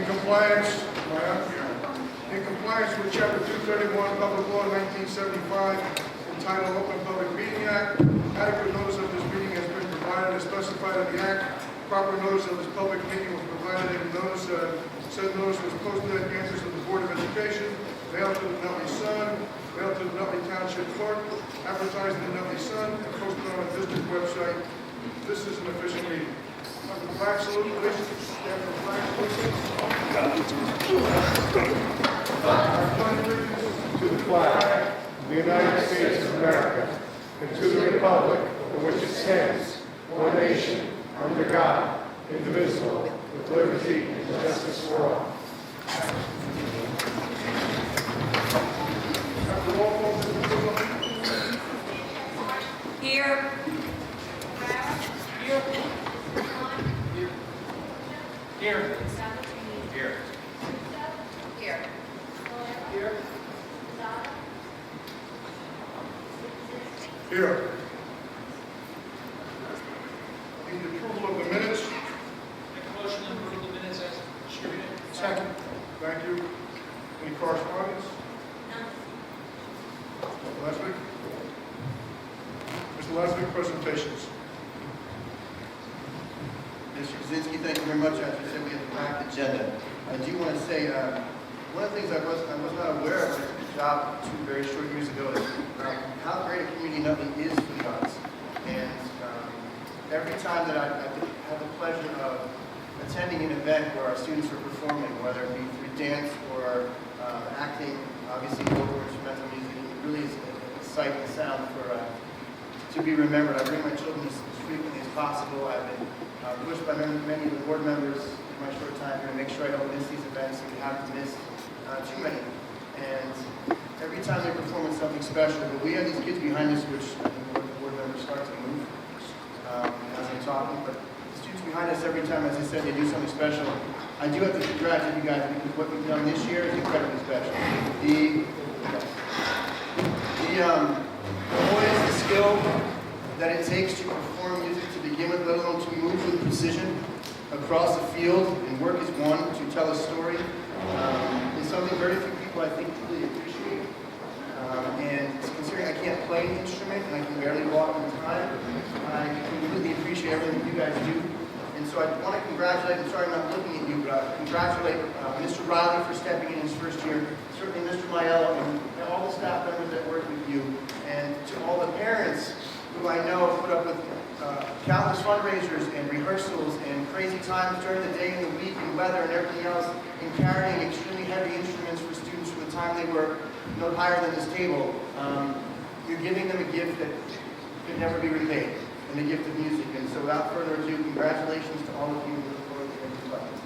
In compliance with Chapter 231, Public Law 1975, entitled Open Public Meeting Act, adequate notice of this meeting has been provided as specified in the Act. Proper notice of this public meeting was provided in the notice. Said notice was posted at the entrance of the Board of Education, mailed to the Nutley Sun, mailed to the Nutley Township Clerk, advertised in the Nutley Sun, and posted on the district website. This is an official meeting. The flag salute, please. Stand for the flag salute. To the flag of the United States of America, and to the republic for which it stands, one nation, under God, indivisible, with liberty and justice for all. Here. Here. Here. Here. Here. Here. Here. Here. Need the approval of the minutes. Make a motion to approve the minutes as distributed. Second. Thank you. Any correspondence? Mr. Leslie? Mr. Leslie, presentations. Mr. Kaczynski, thank you very much. As you said, we have a packed agenda. I do want to say, one of the things I was not aware of when I took the job 2 very short years ago is how great a community Nutley is for the arts. And every time that I have the pleasure of attending an event where our students are performing, whether it be through dance or acting, obviously vocal or instrumental music, it really is a sight and sound for to be remembered. I bring my children as frequently as possible. I've been pushed by many of the board members in my short time here to make sure I don't miss these events, and we haven't missed too many. And every time they're performing something special, but we have these kids behind us, which I think the board members start to move as I'm talking, but the students behind us every time, as I said, they do something special. I do have to congratulate you guys because what we've done this year is incredibly special. The poise, the skill that it takes to perform music to begin with, let alone to move with precision across the field and work as one to tell a story is something very few people, I think, truly appreciate. And considering I can't play an instrument and I can barely walk in time, I completely appreciate everything that you guys do. And so I want to congratulate, I'm sorry I'm not looking at you, but congratulate Mr. Riley for stepping in his first year, certainly Mr. Maello and all the staff members that work with you, and to all the parents who I know put up with countless fundraisers and rehearsals and crazy times during the day and the week and weather and everything else, and carrying extremely heavy instruments for students from the time they were no higher than this table. You're giving them a gift that could never be repaid, and the gift of music. And so without further ado, congratulations to all of you. We look forward to hearing your questions.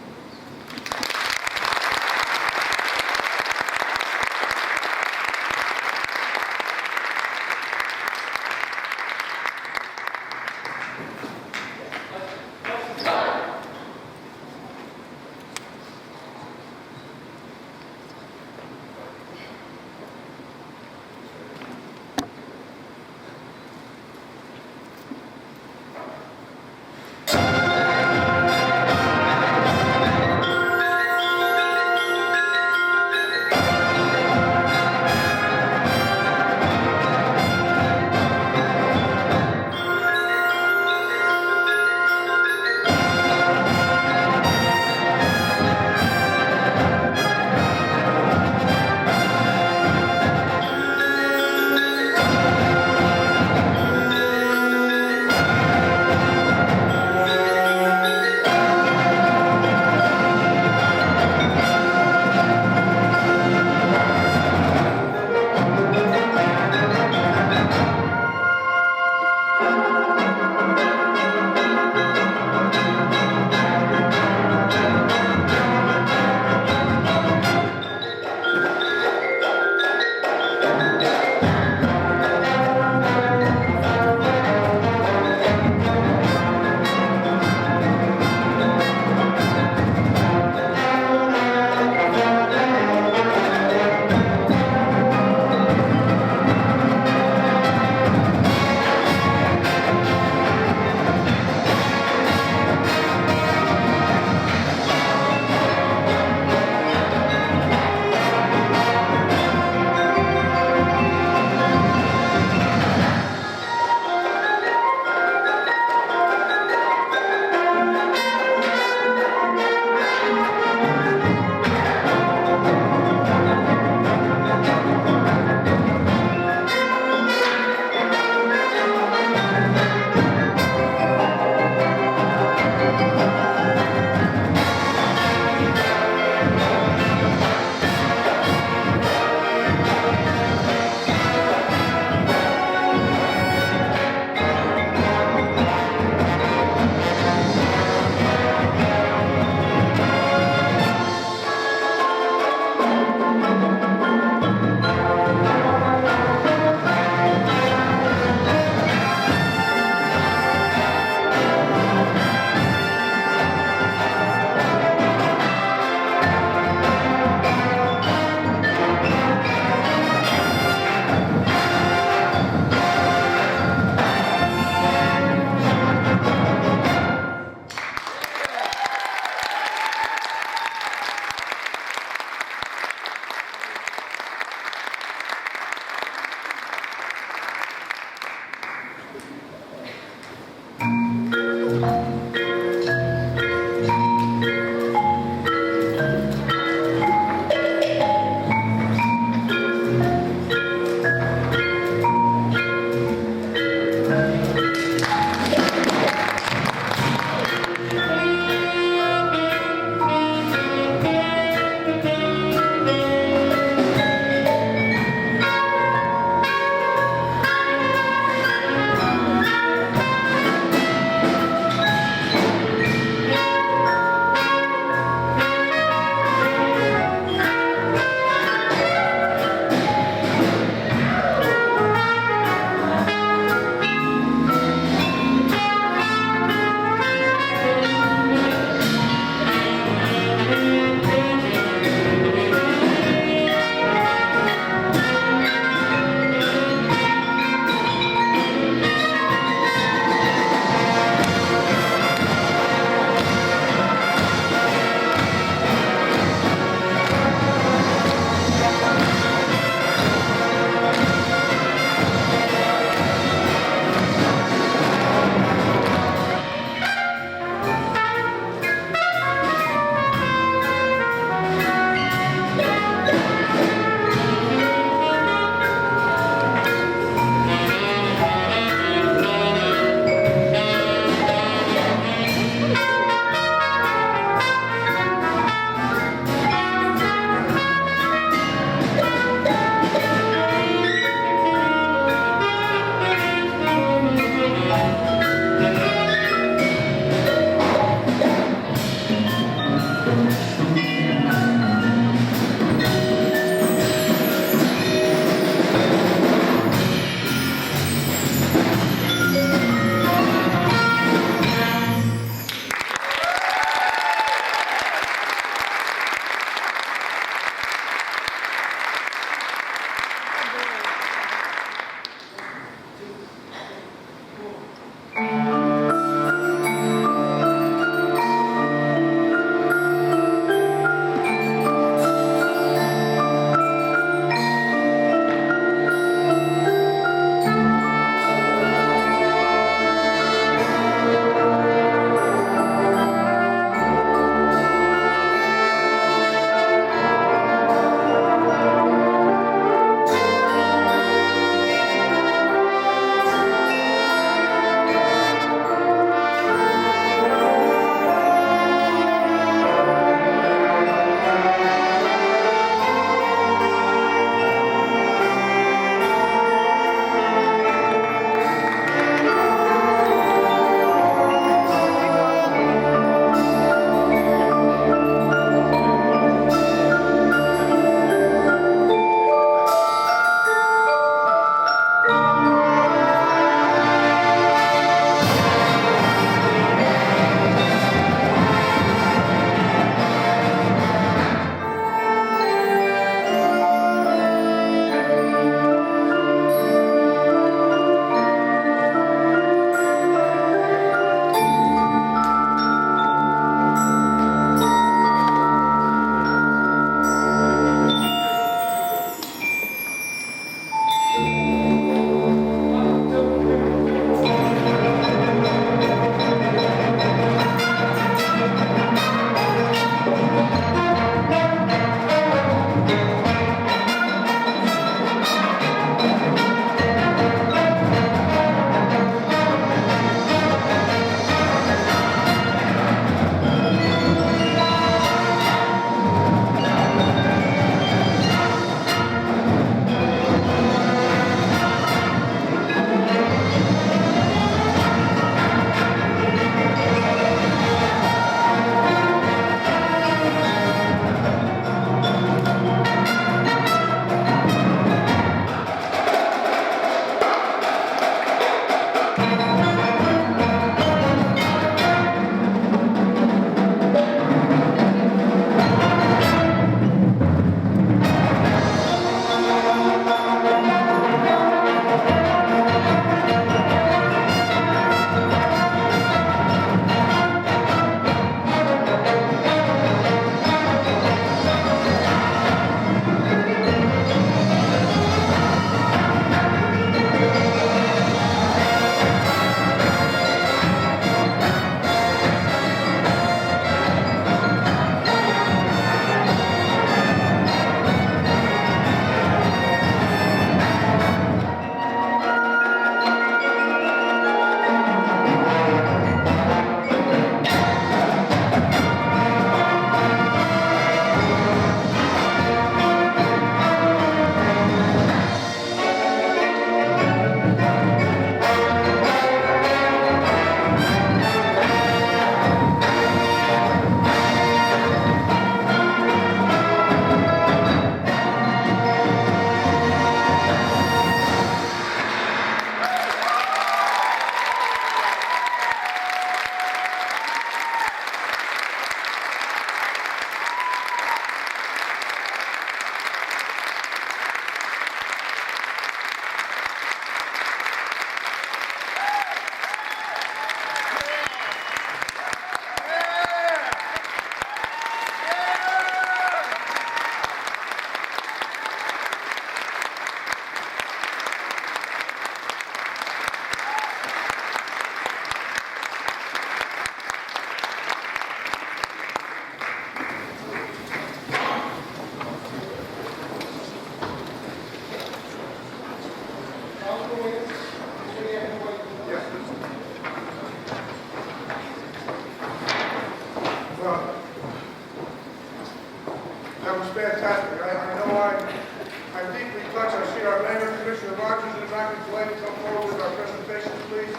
That was fantastic. I know I'm deeply touched. I see our mayor, Commissioner Rogers, in the back. Would you like to come forward with our presentation, please?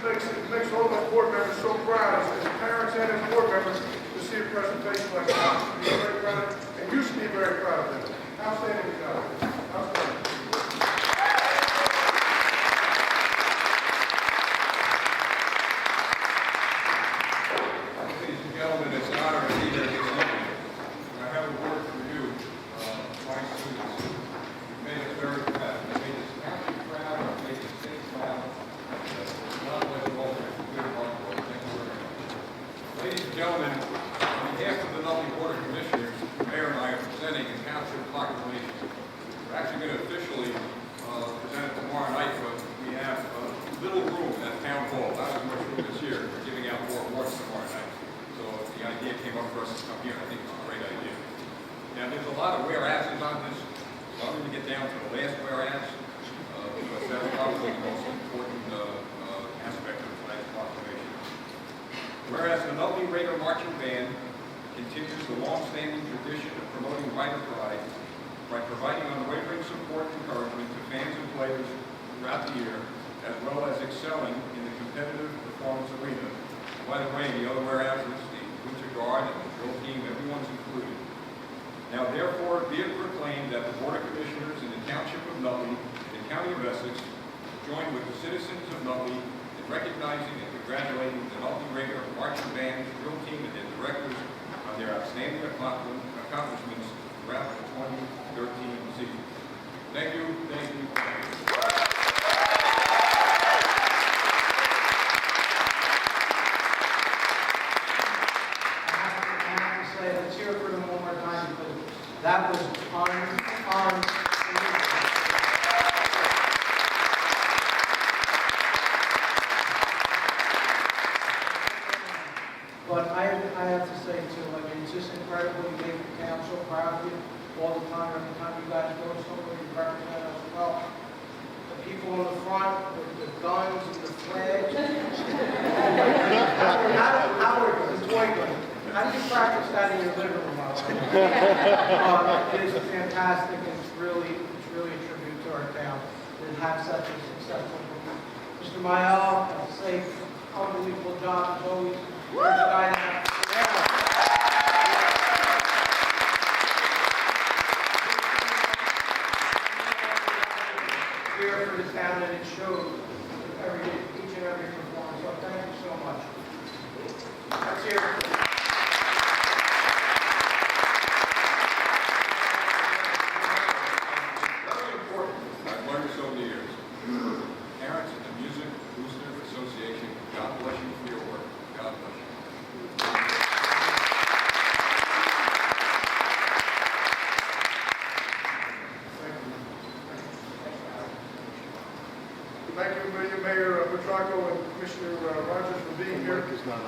It makes all of us board members so proud, as parents and as board members, to see a presentation like that. We're very proud, and you should be very proud of them. Outstanding job. Outstanding. Ladies and gentlemen, it's an honor to be here this evening. I have a word for you, my students. You made us very proud. You made this county proud, you made the state proud. God bless you all for your good hard work. Thank you very much. Ladies and gentlemen, on behalf of the Nutley Board of Commissioners, the mayor and I are presenting a township proclamation. We're actually going to officially present it tomorrow night, but we have little room at town hall. Not as much room this year. We're giving out more awards tomorrow night. So the idea came up for us to come here. I think it's a great idea. Now, there's a lot of whereases on this. So I'm going to get down to the last whereas, because that's probably the most important aspect of tonight's proclamation. Whereas the Nutley Raider Marching Band continues the long-standing tradition of promoting rider pride by providing unwavering support and encouragement to fans and players throughout the year, as well as excelling in the competitive performance arena. By the way, the other whereas is the Winter Guard and the drill team, everyone's included. Now therefore be it proclaimed that the Board of Commissioners in the Township of Nutley, the County of Essex, join with the citizens of Nutley in recognizing and congratulating the Nutley Raider Marching Band, drill team, and their directors on their outstanding accomplishments throughout the 2013 season. Thank you, thank you, thank you. Let's hear it for them one more time, because that was unbelievable. But I have to say too, I mean, it's just incredible. You make the town so proud of you all the time. Every time you guys go somewhere, you represent us well. The people in the front with the guns and the flags. Howard, the toy gun. How do you practice that in your living room? It is fantastic, and it's really a tribute to our town to have such a successful group. Mr. Mayal, I have to say, unbelievable job as always. You're the guy that- Here for the town, and it shows each and every performance. So thank you so much. Let's hear it. I've learned this over the years. Parents and the Music Booster Association, God bless you for your work. God bless you. Thank you, Mayor Petracco and Commissioner Rogers for being here.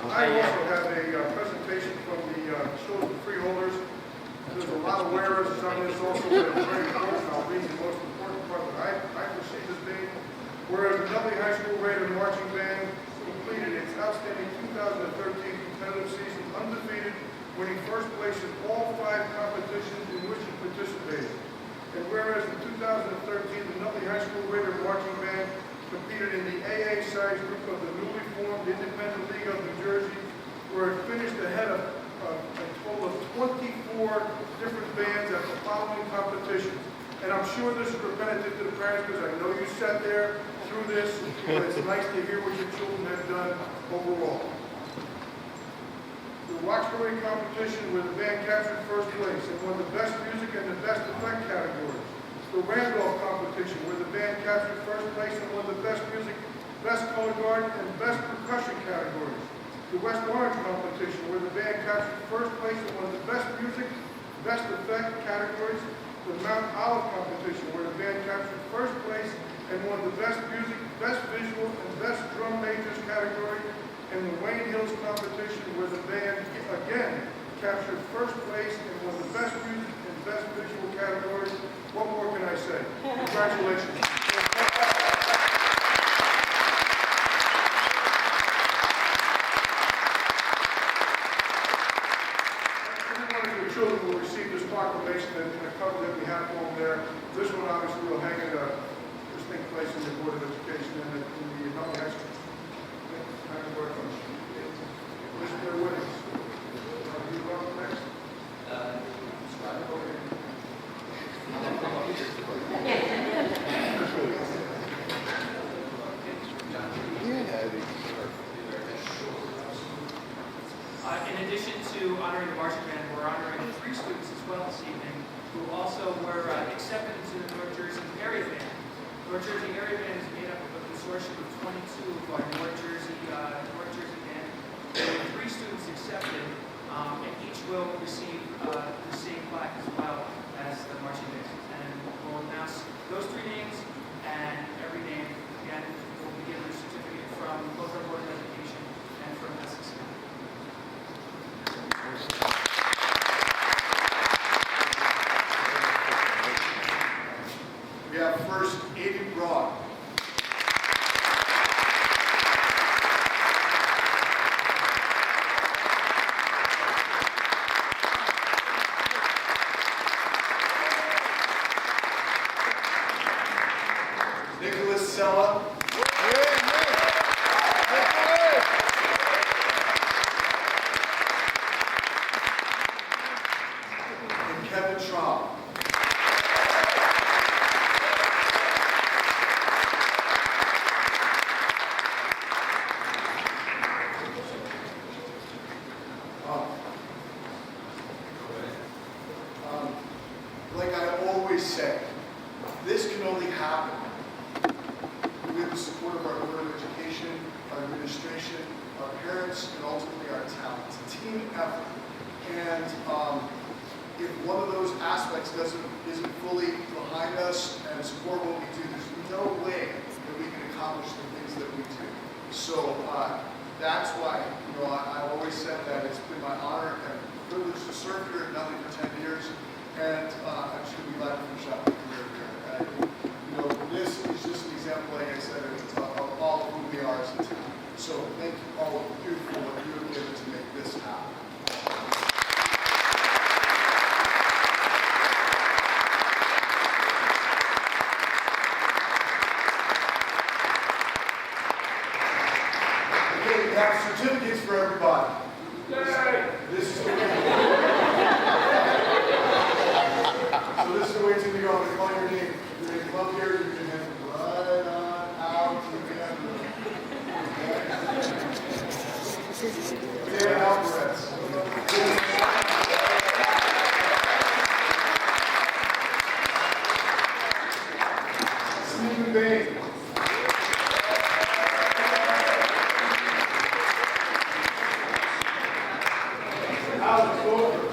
I also have a presentation from the children freeholders. There's a lot of whereas on this also, but it's very important. I'll read the most important part that I perceive as being, whereas the Nutley High School Raider Marching Band completed its outstanding 2013 competitive season undefeated, winning first place in all 5 competitions in which it participated. And whereas in 2013, the Nutley High School Raider Marching Band competed in the AA size group of the newly formed Independent League of New Jersey, where it finished ahead of a total of 24 different bands at the following competitions. And I'm sure this is repetitive to the parents because I know you sat there through this, but it's nice to hear what your children have done overall. The Roxbury competition where the band captured first place and won the best music and the best effect categories. The Randolph competition where the band captured first place and won the best music, best color guard, and best percussion categories. The West Orange competition where the band captured first place and won the best music, best effect categories. The Mount Olive competition where the band captured first place and won the best music, best visual, and best drum majors category. And the Wayne Hills competition where the band again captured first place and won the best music and best visual categories. What more can I say? Congratulations. North Jersey area band is made up of a consortium of 22 of our North Jersey band. There were 3 students accepted, and each will receive the same plaque as well as the marching band. And we'll announce those 3 names, and every name, again, will be given a certificate from both our Board of Education and from Essex County. We have first Aiden Broad. Nicholas Sella. And Kevin Traub. Like I always say, this can only happen with the support of our Board of Education, our administration, our parents, and ultimately our talent. It's a team effort. And if one of those aspects isn't fully behind us and support what we do, there's no way that we can accomplish the things that we do. So that's why, I've always said that it's been my honor and privilege to serve here at Nutley for 10 years. And I'm just going to be glad to finish out my career here. And I think, this is just an example, like I said, of all of who we are as a team. So thank you all of you for what you have given to make this happen. Okay, we have certificates for everybody. This is So this is the way to go. I'm going to call your name. You're going to come up here. You can head right on out to the end. Dan Alvarez. Stephen Bain. Alex Goldberg.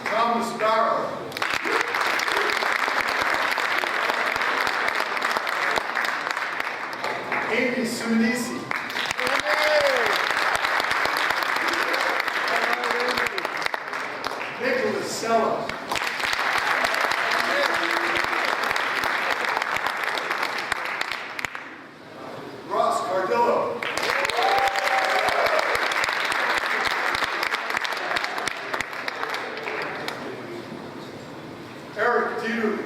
Thomas Barrow. Amy Sumanisi. Nicholas Sella. Ross Cardillo. Eric Dieterle.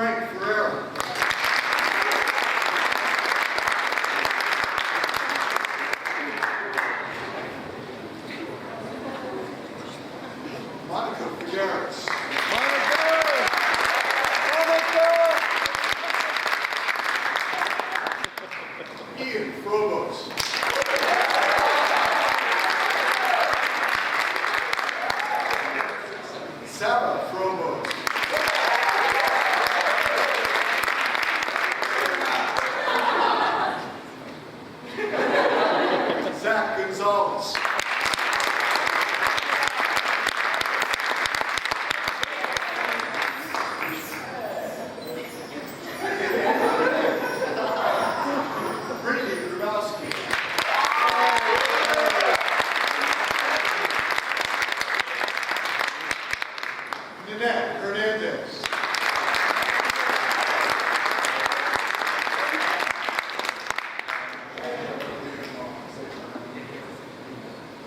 Frank Ferrera. Monica Figueres. Ian Frobos. Sarah Frobos. Zach Gonzalez. Brittany Grabowski. Nanette Hernandez.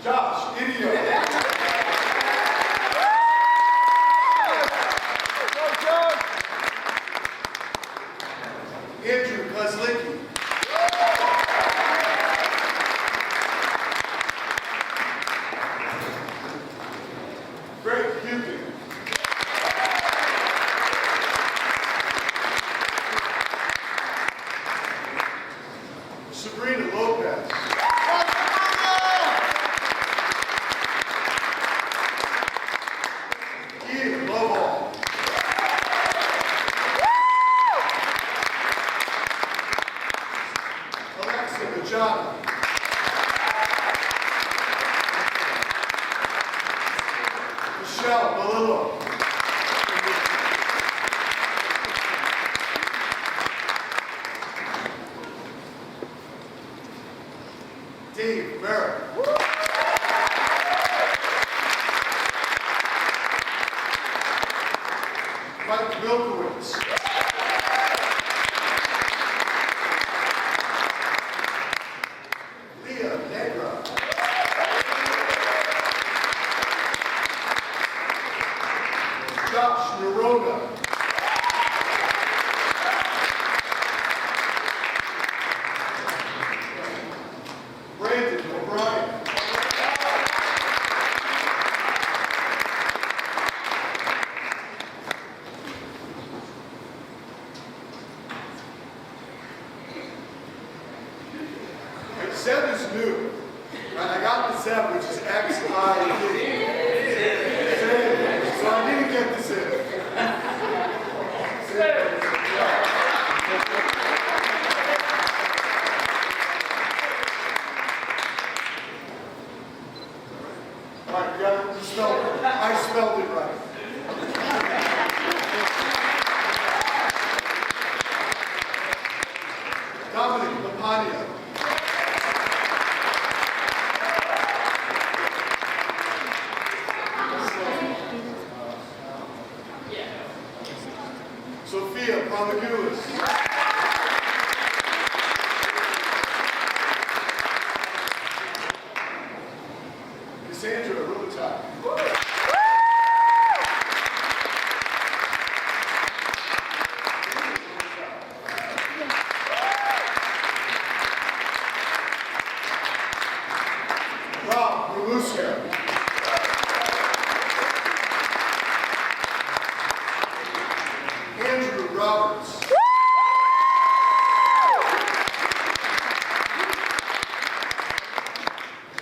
Josh Idio. Andrew Kozlicki. Greg Hugin. Sabrina Lopez. Ian Lovell. Alexa Machado. Michelle Malillo. Dave Merritt. Mike Milkowitz. Leah Negra. Josh Naroga. Brandon O'Brien. And Seb is new. Right, I got the Seb, which is X-I-D. So I need to get this in. All right, you got it spelled. I spelled it right. Dominic Lapania. Sophia Palmagoulis. Cassandra Rubenthal. Rob Raluska. Andrew Roberts.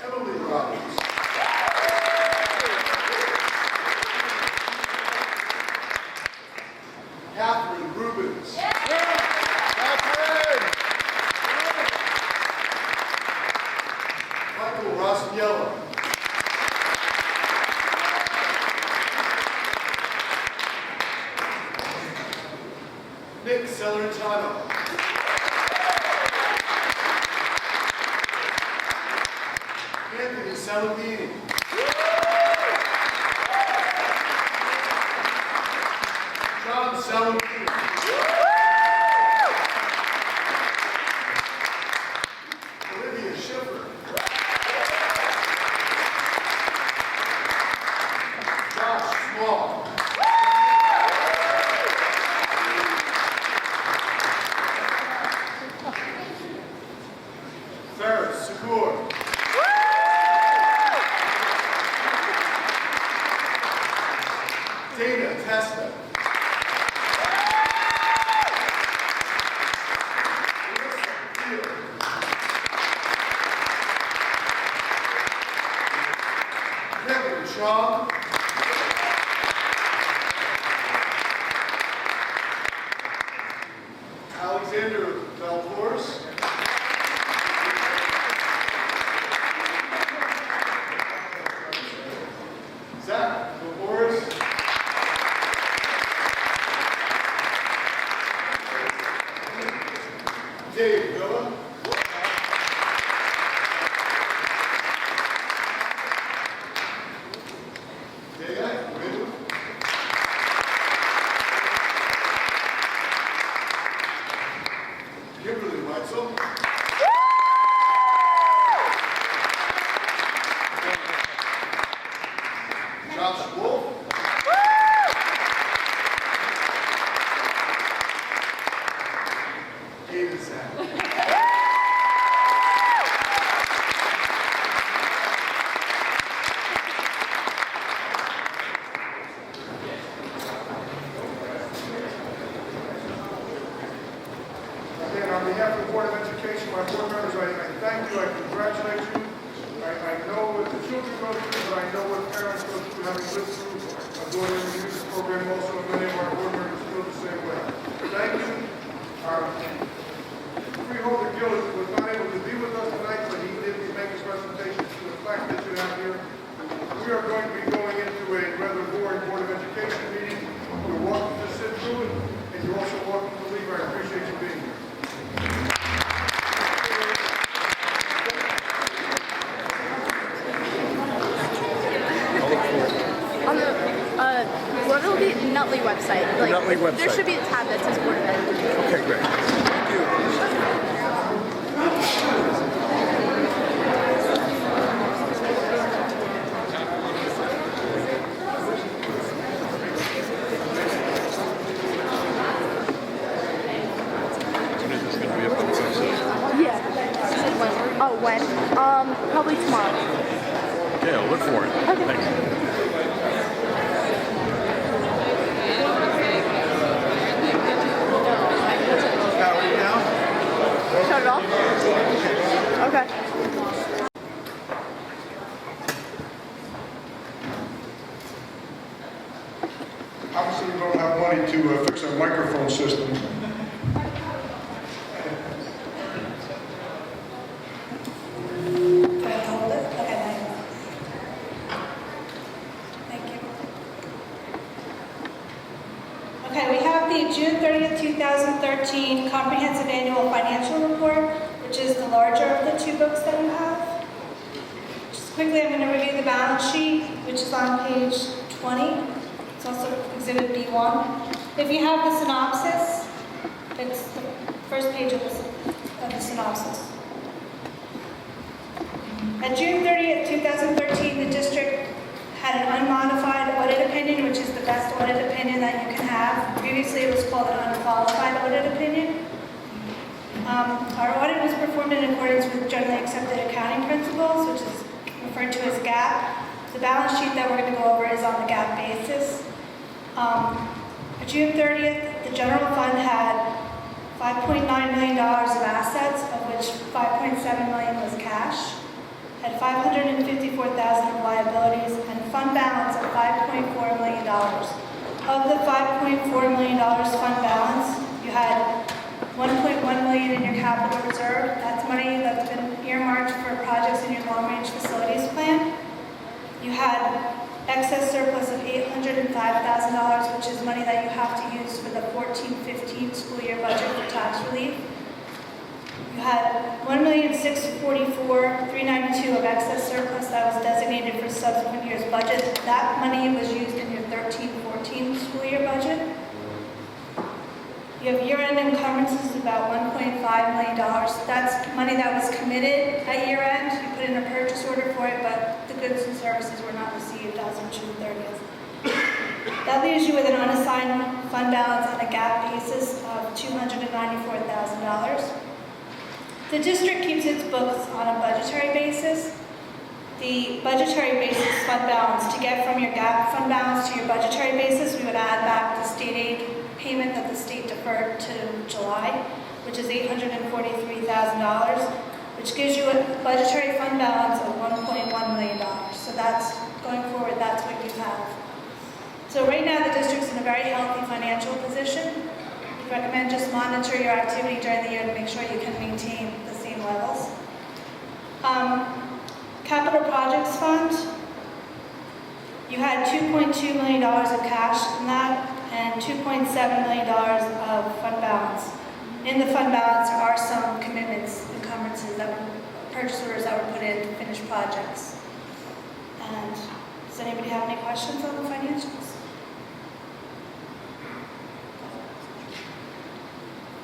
Emily Roberts. Catherine Rubens. Michael Rossignello. Nick Celentano. Anthony Salamini. John Salamini. Olivia Schiffer. Josh Small. Council. Josh Wolf. David Sack. Again, on behalf of the Board of Education, my board members, I thank you, I congratulate you. I know what the children go through, but I know what parents go through, having lived through going into the music program also, and many of our board members feel the same way. Thank you. Freeholder Gillis was not able to be with us tonight, but he did make his presentation to the fact that you have here. We are going to be going into a rather boring Board of Education meeting. You're welcome to sit through it, and you're also welcome to leave. I appreciate you being here. On the what will be Nutley website? Like, Nutley website. There should be a tab that says Board of Ed. Okay, great. Thank you. Yeah. When? Oh, when? Probably tomorrow. Okay, I'll look for it. Okay. Thank you. Shut it off? Okay. Obviously, we don't have money to fix our microphone system. Do I hold it? Okay, thanks. Thank you. Okay, we have the June 30th, 2013 Comprehensive Annual Financial Report, which is the larger of the two books that you have. Just quickly, I'm going to review the balance sheet, which is on page 20. It's also Exhibit B1. If you have the synopsis, it's the first page of the synopsis. At June 30th, 2013, the district had an unmodified audit opinion, which is the best audit opinion that you can have. Previously, it was called an unqualified audit opinion. Our audit was performed in accordance with generally accepted accounting principles, which is referred to as GAAP. The balance sheet that we're going to go over is on the GAAP basis. At June 30th, the general fund had $5.9 million of assets, of which $5.7 million was cash, had $554,000 of liabilities, and a fund balance of $5.4 million. Of the $5.4 million fund balance, you had $1.1 million in your capital reserve. That's money that's been earmarked for projects in your long-range facilities plan. You had excess surplus of $805,000, which is money that you have to use for the 14-15 school year budget for tax relief. You had $1,644,392 of excess surplus that was designated for subsequent year's budget. That money was used in your 13-14 school year budget. You have year-end encumbrances of about $1.5 million. That's money that was committed at year-end. You put in a purchase order for it, but the goods and services were not received as of June 30th. That leaves you with an unassigned fund balance on a GAAP basis of $294,000. The district keeps its books on a budgetary basis. The budgetary basis fund balance, to get from your GAAP fund balance to your budgetary basis, we would add back the state aid payment that the state deferred to July, which is $843,000, which gives you a budgetary fund balance of $1.1 million. So that's, going forward, that's what you have. So right now the district's in a very healthy financial position. We recommend just monitor your activity during the year to make sure you can maintain the same levels. Capital Projects Fund, you had $2.2 million of cash in that and $2.7 million of fund balance. In the fund balance, there are some commitments, encumbrances, purchase orders that were put in to finish projects. And does anybody have any questions on the financials?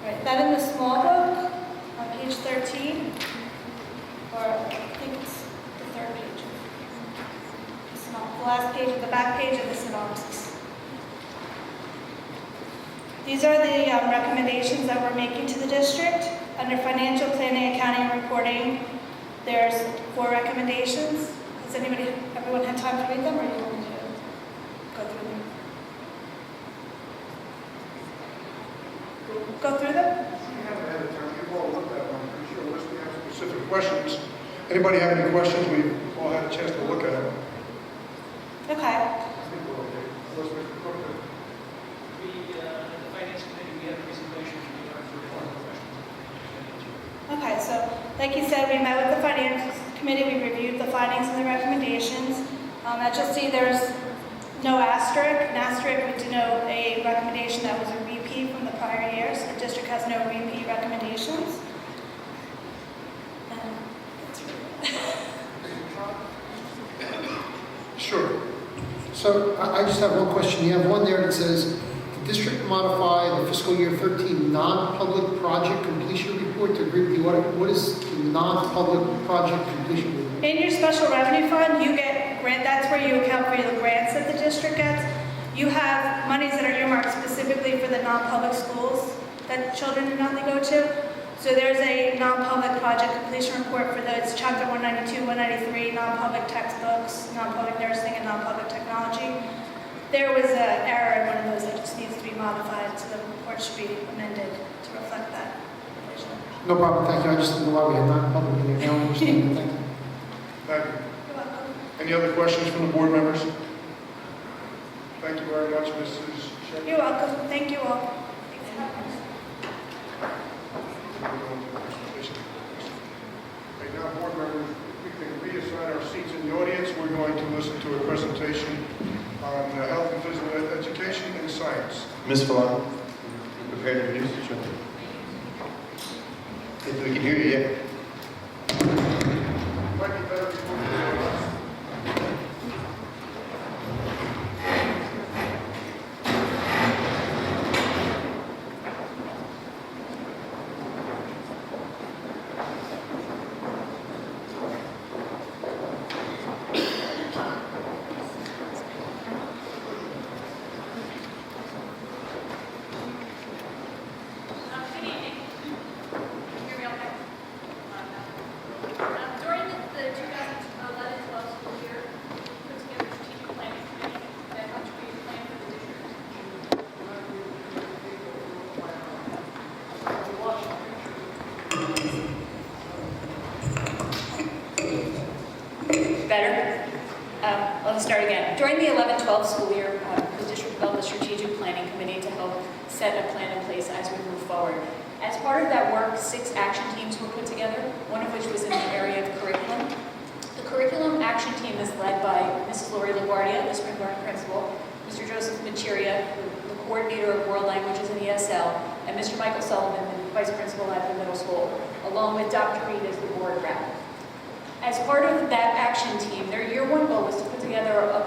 Right, that in the small book, on page page 13, or I think it's the third page. The last page, the back page of the synopsis. These are the recommendations that we're making to the district. Under financial planning, accounting, and reporting, there's 4 recommendations. Has everyone had time to read them, or are you going to go through them? Go through them? We haven't had a time, we've all looked at them, I'm pretty sure, unless we have specific questions. Anybody have any questions? We've all had a chance to look at them. Okay. I think we're okay. Unless Mr. Cook, At the finance committee, we had a presentation, we learned for more questions. Okay, so like you said, we met with the finance committee, we reviewed the findings and the recommendations. As you'll see, there's no asterisk. An asterisk would denote a recommendation that was a repeat from the prior year, so the district has no repeat recommendations. And that's really Sure. So I just have one question. You have one there that says, the district modify the fiscal year 13 non-public project completion report to agree with the audit. What is the non-public project completion report? In your special revenue fund, you get grant, that's where you account for the grants that the district gets. You have monies that are earmarked specifically for the non-public schools that children in Nutley go to. So there's a non-public project completion report for those chapter 192, 193, non-public textbooks, non-public nursing, and non-public technology. There was an error in one of those that just needs to be modified, so the report should be amended to reflect that. No problem, thank you. I just didn't know why we had non-public in there. Now I understand. Thank you. thank you. You're welcome. Any other questions from the board members? Thank you very much, Mrs. Shepherd. You're welcome. Thank you all. Thanks for having us. Right now, board members, we can reassign our seats in the audience. We're going to listen to a presentation on health and physical education and science. Ms. Fallon, you prepared to introduce the children? If we can hear you yet. Might be better before we do this. Good evening. Can you hear me okay? During the 2011-12 school year, we put together a strategic planning committee that helped create a plan for the district. Better? Let's start again. During the 11-12 school year, the district developed a strategic planning committee to help set a plan in place as we move forward. As part of that work, 6 action teams were put together, one of which was in the area of curriculum. The curriculum action team is led by Mrs. Lori LaGuardia, the spring learning principal, Mr. Joseph Machiria, the coordinator of world languages and ESL, and Mr. Michael Sullivan, the vice principal at the middle school, along with Dr. Reed as the board rep. As part of that action team, their year 1 goal was to put together a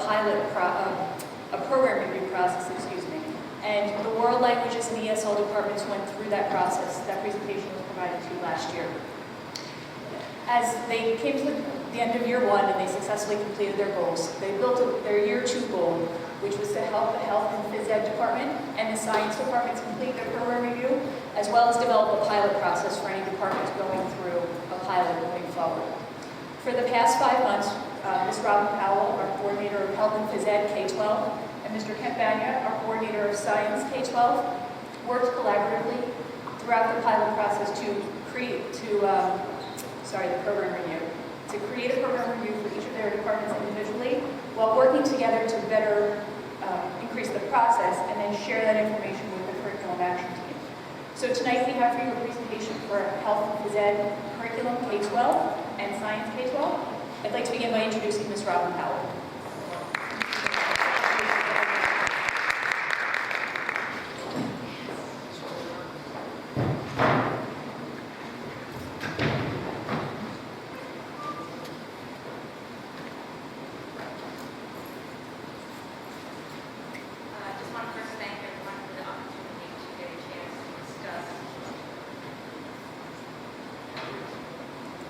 program review process, and the world languages and ESL departments went through that process. That presentation was provided to you last year. As they came to the end of year 1 and they successfully completed their goals, they built their year 2 goal, which was to help the health and phys ed department and the science departments complete their program review, as well as develop a pilot process for any departments going through a pilot moving forward. For the past 5 months, Ms. Robin Powell, our coordinator of health and phys ed K-12, and Mr. Kent Banya, our coordinator of science K-12, worked collaboratively throughout the pilot process to create the program review. To create a program review for each of their departments individually, while working together to better increase the process and then share that information with the curriculum action team. So tonight we have for you a presentation for health and phys ed curriculum K-12 and science K-12. I'd like to begin by introducing Ms. Robin Powell.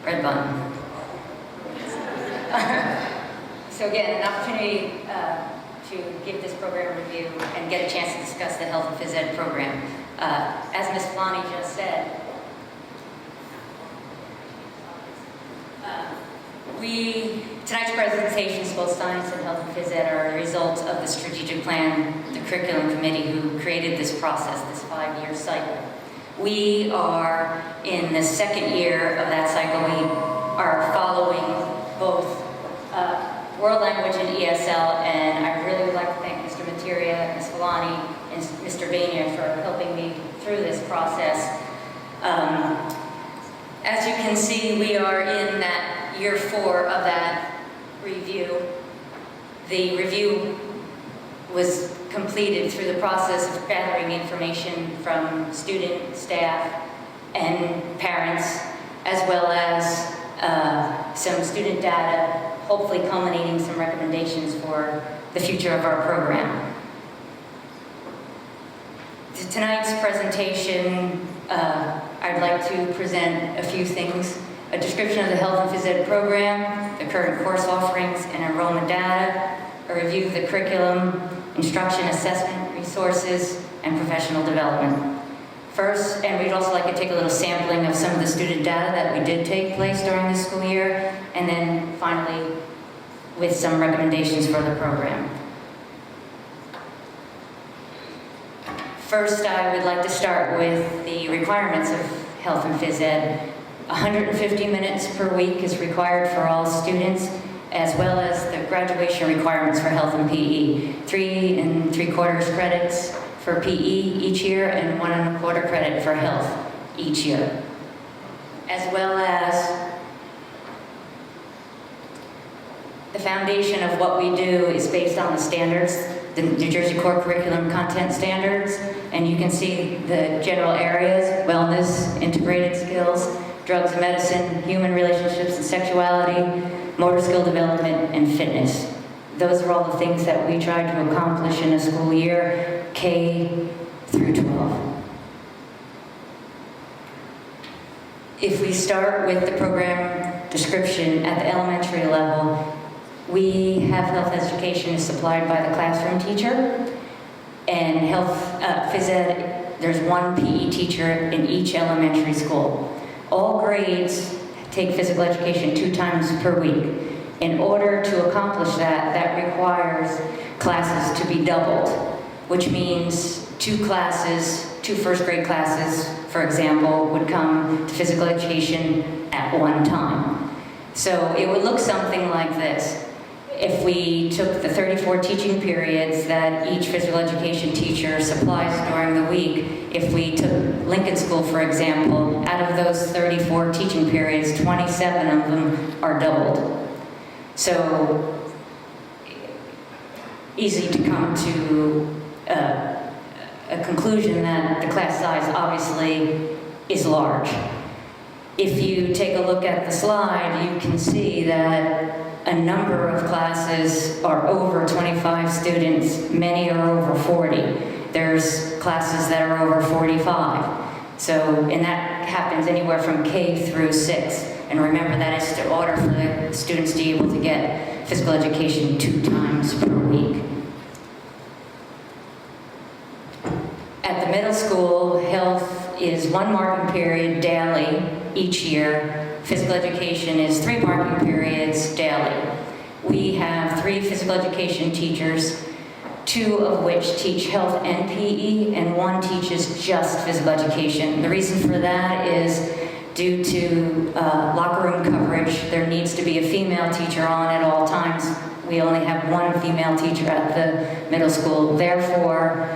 Red button. So again, an opportunity to give this program a review and get a chance to discuss the health and phys ed program. As Ms. Flani just said, tonight's presentations, both science and health and phys ed, are a result of the strategic plan, the curriculum committee who created this process, this 5-year cycle. We are in the second year of that cycle. We are following both world language and ESL, and I really would like to thank Mr. Materia, Ms. Villani, and Mr. Bania for helping me through this process. As you can see, we are in that year 4 of that review. The review was completed through the process of gathering information from student, staff, and parents, as well as some student data, hopefully culminating some recommendations for the future of our program. Tonight's presentation, I'd like to present a few things: a description of the health and phys ed program, the current course offerings and enrollment data, a review of the curriculum, instruction assessment resources, and professional development. First, and we'd also like to take a little sampling of some of the student data that we did take place during this school year, and then finally with some recommendations for the program. First, I would like to start with the requirements of health and phys ed. 150 minutes per week is required for all students, as well as the graduation requirements for health and PE. 3 3/4 credits for PE each year and 1 1/4 credit for health each year. As well as the foundation of what we do is based on the standards, the New Jersey Core Curriculum Content Standards, and you can see the general areas: wellness, integrated skills, drugs and medicine, human relationships and sexuality, motor skill development, and fitness. Those are all the things that we try to accomplish in a school year, K through 12. If we start with the program description at the elementary level, we have health education is supplied by the classroom teacher, and health phys ed, there's 1 PE teacher in each elementary school. All grades take physical education 2 times per week. In order to accomplish that, that requires classes to be doubled, which means 2 classes, 2 first grade classes, for example, would come to physical education at one time. So it would look something like this. If we took the 34 teaching periods that each physical education teacher supplies during the week, if we took Lincoln School, for example, out of those 34 teaching periods, 27 of them are doubled. So, easy to come to a conclusion that the class size obviously is large. If you take a look at the slide, you can see that a number of classes are over 25 students, many are over 40. There's classes that are over 45. So, and that happens anywhere from K through 6. And remember, that is in order for the students to be able to get physical education 2 times per week. At the middle school, health is 1 marking period daily each year. Physical education is 3 marking periods daily. We have 3 physical education teachers, 2 of which teach health and PE, and 1 teaches just physical education. The reason for that is due to locker room coverage. There needs to be a female teacher on at all times. We only have 1 female teacher at the middle school. Therefore,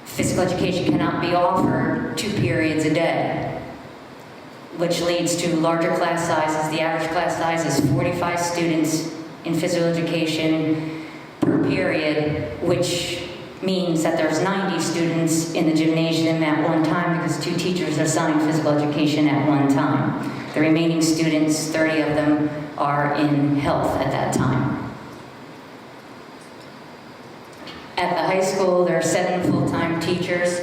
physical education cannot be offered 2 periods a day, which leads to larger class sizes. The average class size is 45 students in physical education per period, which means that there's 90 students in the gymnasium at one time because 2 teachers are assigned physical education at one time. The remaining students, 30 of them, are in health at that time. At the high school, there are 7 full-time teachers.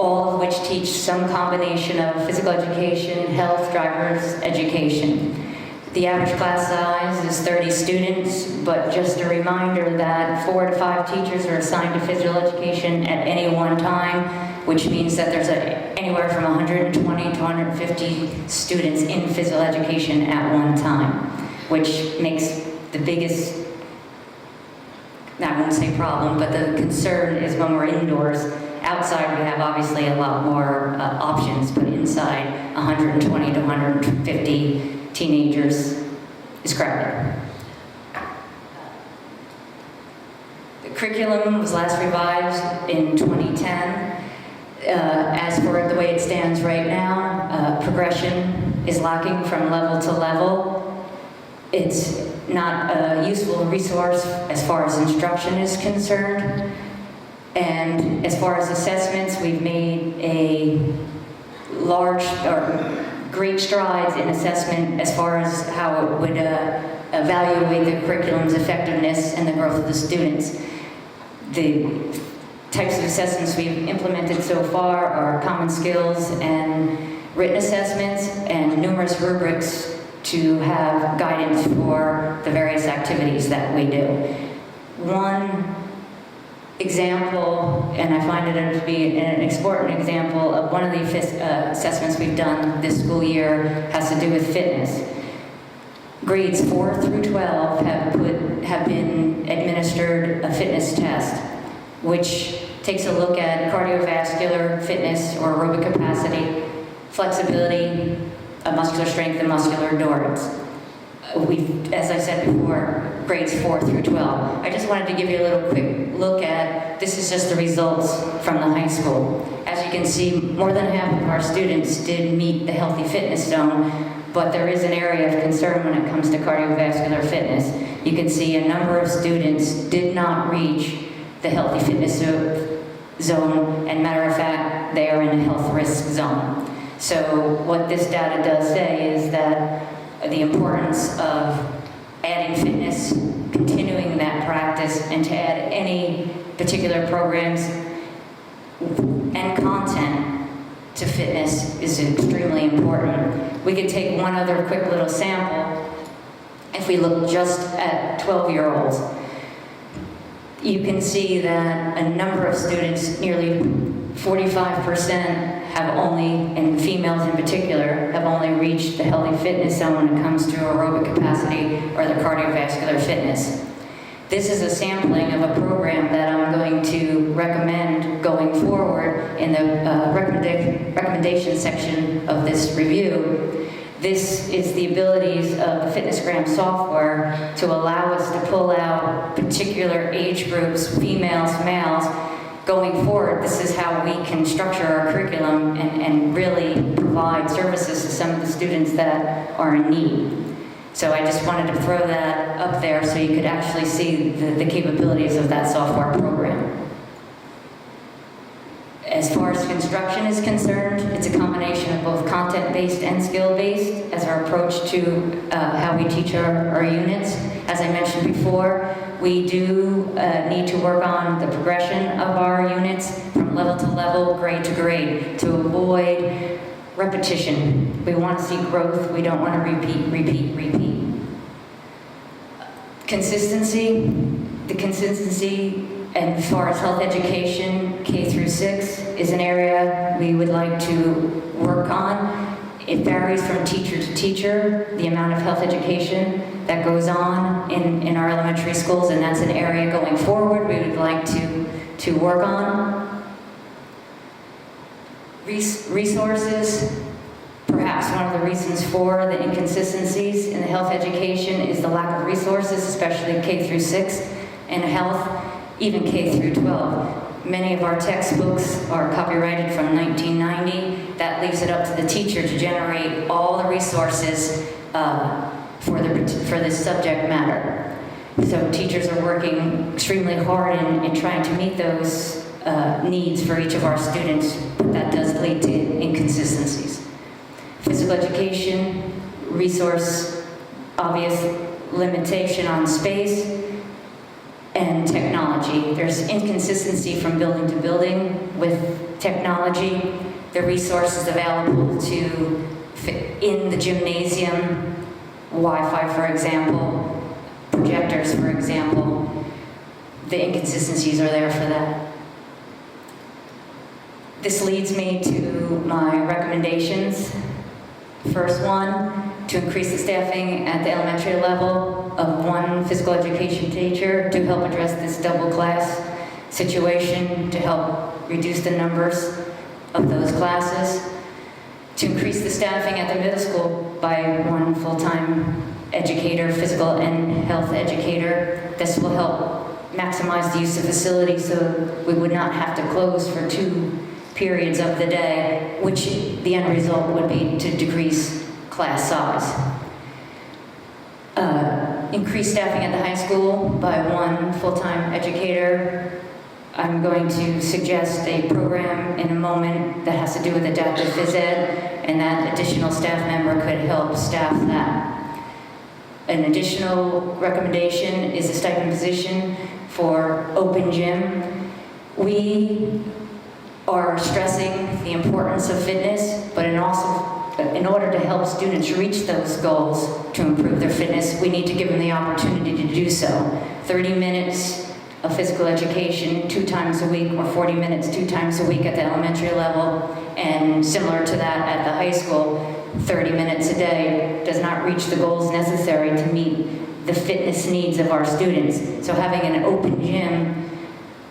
all of which teach some combination of physical education, health, driver's education. The average class size is 30 students, but just a reminder that 4 to 5 teachers are assigned to physical education at any one time, which means that there's anywhere from 120 to 150 students in physical education at one time, which makes the biggest, I won't say problem, but the concern is when we're indoors. Outside, we have obviously a lot more options, but inside, 120 to 150 teenagers is crowded. The curriculum was last revised in 2010. As for the way it stands right now, progression is lacking from level to level. It's not a useful resource as far as instruction is concerned. And as far as assessments, we've made a great strides in assessment as far as how it would evaluate the curriculum's effectiveness and the growth of the students. The types of assessments we've implemented so far are common skills and written assessments and numerous rubrics to have guidance for the various activities that we do. One example, and I find it to be an important example of one of the assessments we've done this school year has to do with fitness. Grades 4 through 12 have been administered a fitness test, which takes a look at cardiovascular fitness or aerobic capacity, flexibility, muscular strength, and muscular endurance. As I said before, grades 4 through 12. I just wanted to give you a little quick look at, this is just the results from the high school. As you can see, more than half of our students did meet the healthy fitness zone, but there is an area of concern when it comes to cardiovascular fitness. You can see a number of students did not reach the healthy fitness zone, and matter of fact, they are in a health risk zone. So what this data does say is that the importance of adding fitness, continuing that practice, and to add any particular programs and content to fitness is extremely important. We could take one other quick little sample. If we look just at 12-year-olds, you can see that a number of students, nearly 45%, have only, and females in particular, have only reached the healthy fitness zone when it comes to aerobic capacity or the cardiovascular fitness. This is a sampling of a program that I'm going to recommend going forward in the recommendation section of this review. This is the abilities of the FitnessGram software to allow us to pull out particular age groups, females, males. Going forward, this is how we can structure our curriculum and really provide services to some of the students that are in need. So I just wanted to throw that up there so you could actually see the capabilities of that software program. As far as construction is concerned, it's a combination of both content-based and skill-based as our approach to how we teach our units. As I mentioned before, we do need to work on the progression of our units from level to level, grade to grade, to avoid repetition. We want to see growth. We don't want to repeat. Consistency. The consistency as far as health education, K through 6, is an area we would like to work on. It varies from teacher to teacher, the amount of health education that goes on in our elementary schools, and that's an area going forward we would like to work on. Resources, perhaps one of the reasons for the inconsistencies in the health education is the lack of resources, especially K through 6, and health, even K through 12. Many of our textbooks are copyrighted from 1990. That leaves it up to the teacher to generate all the resources for this subject matter. So teachers are working extremely hard in trying to meet those needs for each of our students, but that does lead to inconsistencies. Physical education, resource, obvious limitation on space, and technology. There's inconsistency from building to building with technology, the resources available to in the gymnasium, Wi-Fi, for example, projectors, for example. The inconsistencies are there for that. This leads me to my recommendations. First one, to increase the staffing at the elementary level of one physical education teacher to help address this double class situation, to help reduce the numbers of those classes. To increase the staffing at the middle school by one full-time educator, physical and health educator. This will help maximize the use of facilities so we would not have to close for 2 periods of the day, which the end result would be to decrease class size. Increase staffing at the high school by one full-time educator. I'm going to suggest a program in a moment that has to do with adaptive phys ed, and that additional staff member could help staff that. An additional recommendation is a stipend position for open gym. We are stressing the importance of fitness, but in order to help students reach those goals to improve their fitness, we need to give them the opportunity to do so. 30 minutes of physical education 2 times a week, or 40 minutes 2 times a week at the elementary level, and similar to that at the high school, 30 minutes a day does not reach the goals necessary to meet the fitness needs of our students. So having an open gym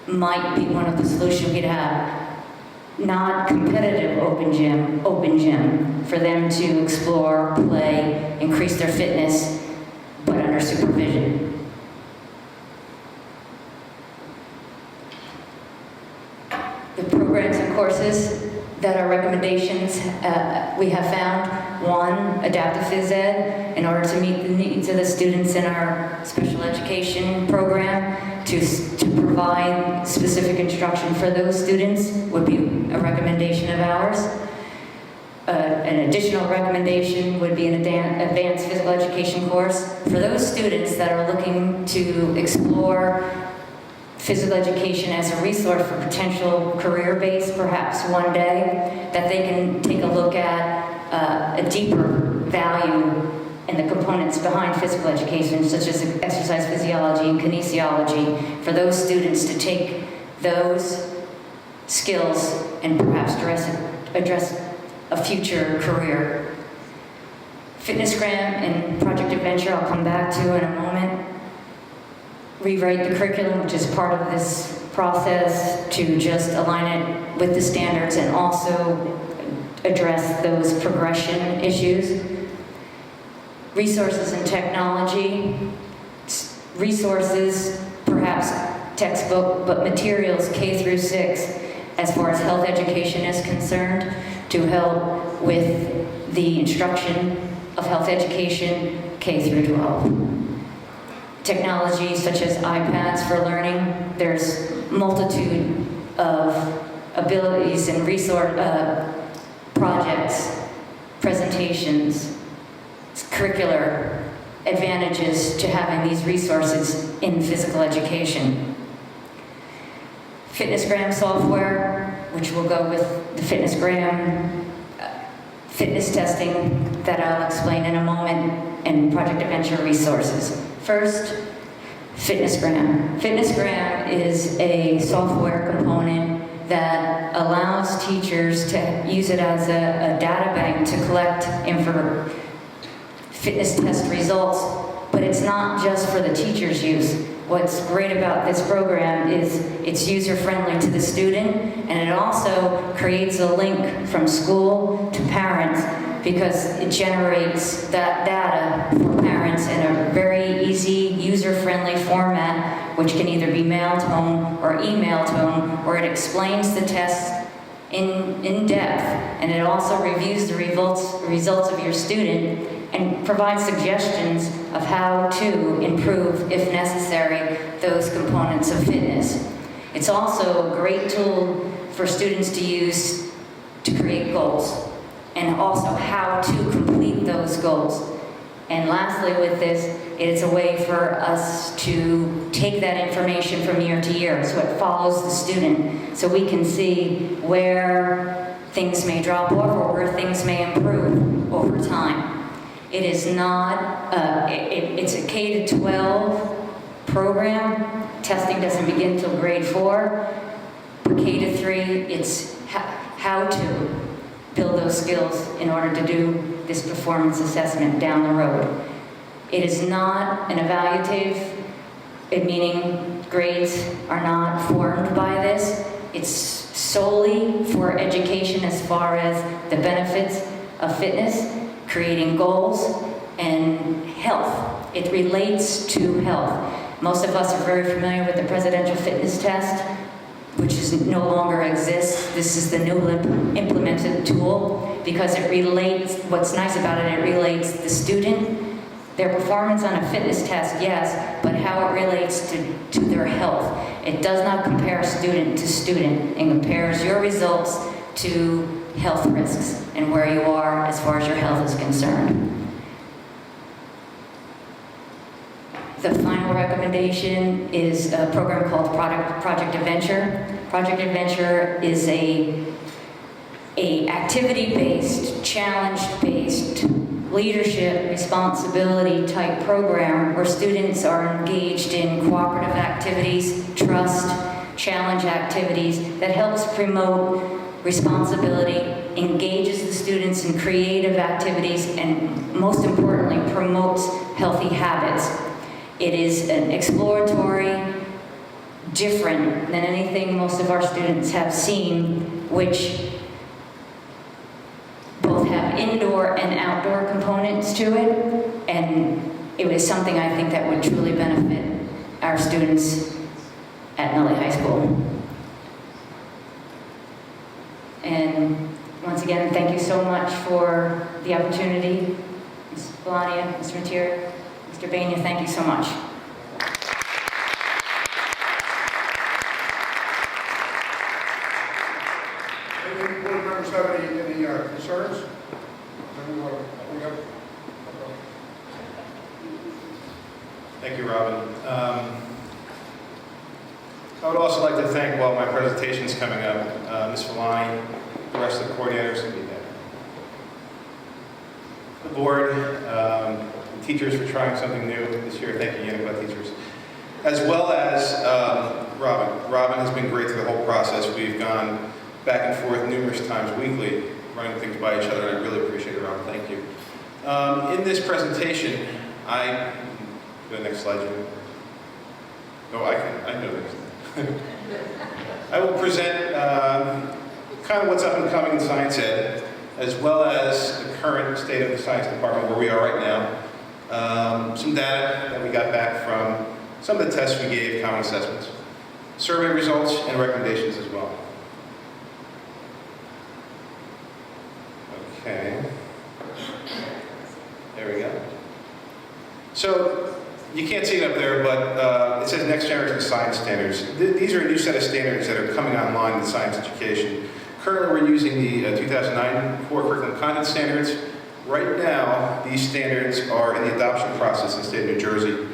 might be one of the solutions we'd have. Not competitive open gym for them to explore, play, increase their fitness, but under supervision. The programs and courses that are recommendations we have found. 1, adaptive phys ed, in order to meet the needs of the students in our special education program, to provide specific instruction for those students would be a recommendation of ours. An additional recommendation would be an advanced physical education course for those students that are looking to explore physical education as a resource for potential career base, perhaps one day, that they can take a look at a deeper value in the components behind physical education, such as exercise physiology and kinesiology, for those students to take those skills and perhaps address a future career. Fitness Grant and Project Adventure I'll come back to in a moment. Rewrite the curriculum, which is part of this process, to just align it with the standards and also address those progression issues. Resources and technology. Resources, perhaps textbook, but materials K through 6 as far as health education is concerned, to help with the instruction of health education K through 12. Technology such as iPads for learning. There's multitude of abilities and resource projects, presentations, curricular advantages to having these resources in physical education. Fitnessgram software, which will go with the Fitnessgram, fitness testing that I'll explain in a moment, and Project Adventure resources. First, Fitnessgram. Fitnessgram is a software component that allows teachers to use it as a data bank to collect fitness test results, but it's not just for the teacher's use. What's great about this program is it's user-friendly to the student, and it also creates a link from school to parents, because it generates that data for parents in a very easy, user-friendly format, which can either be mailed home or emailed home, where it explains the test in depth, and it also reviews the results of your student and provides suggestions of how to improve, if necessary, those components of fitness. It's also a great tool for students to use to create goals, and also how to complete those goals. And lastly, with this, it is a way for us to take that information from year to year, so it follows the student, so we can see where things may drop off or where things may improve over time. It is not, it's a K-12 program. Testing doesn't begin till grade 4. For K-3, it's how to build those skills in order to do this performance assessment down the road. It is not an evaluative, meaning grades are not formed by this. It's solely for education as far as the benefits of fitness, creating goals, and health. It relates to health. Most of us are very familiar with the presidential fitness test, which no longer exists. This is the newly implemented tool because it relates, what's nice about it, it relates the student, their performance on a fitness test, yes, but how it relates to their health. It does not compare student to student. It compares your results to health risks and where you are as far as your health is concerned. The final recommendation is a program called Project Adventure. Project Adventure is a activity-based, challenge-based, leadership, responsibility type program where students are engaged in cooperative activities, trust, challenge activities that helps promote responsibility, engages the students in creative activities, and most importantly, promotes healthy habits. It is an exploratory, different than anything most of our students have seen, which both have indoor and outdoor components to it, and it was something I think that would truly benefit our students at Nutley High School. And once again, thank you so much for the opportunity. Ms. Belania, Mr. Mateer, Mr. Bania, thank you so much. Any board members have any concerns? Thank you, Robin. I would also like to thank, while my presentation's coming up, Ms. Villani, the rest of the coordinators, the board, the teachers for trying something new this year. Thank you, Yannick, teachers. As well as Robin. Robin has been great through the whole process. We've gone back and forth numerous times weekly, running things by each other, and I really appreciate it, Robin. Thank you. In this presentation, the next slide, Jim. No, I know this. I will present kind of what's up and coming in Science Ed, as well as the current state of the Science Department, where we are right now. Some data that we got back from some of the tests we gave, common assessments, survey results, and recommendations as well. Okay. There we go. So, you can't see it up there, but it says Next Generation Science Standards. These are a new set of standards that are coming online in science education. Currently, we're using the 2009 Core Curriculum Content Standards. Right now, these standards are in the adoption process in the state of New Jersey.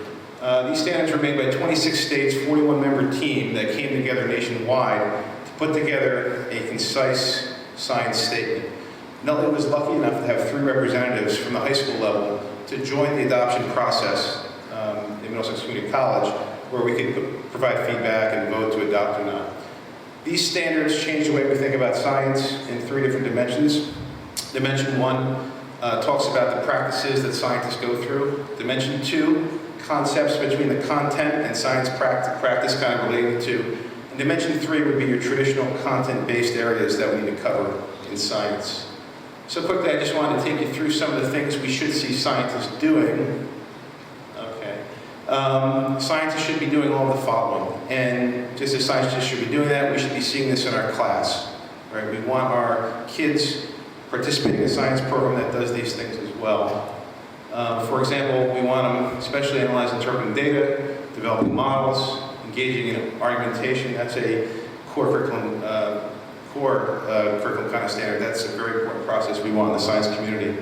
These standards were made by 26 states, 41-member team that came together nationwide to put together a concise science statement. Nutley was lucky enough to have 3 representatives from the high school level to join the adoption process in Middlesex Community College, where we could provide feedback and vote to adopt or not. These standards change the way we think about science in 3 different dimensions. Dimension 1 talks about the practices that scientists go through. Dimension 2, concepts between the content and science practice kind of related to. And Dimension 3 would be your traditional content-based areas that we need to cover in science. So quickly, I just wanted to take you through some of the things we should see scientists doing. Okay. Scientists should be doing all the following. And just as scientists should be doing that, we should be seeing this in our class. Right? We want our kids participating in a science program that does these things as well. For example, we want them especially analyzing interpreting data, developing models, engaging in argumentation. That's a core curriculum kind of standard. That's a very important process we want in the science community.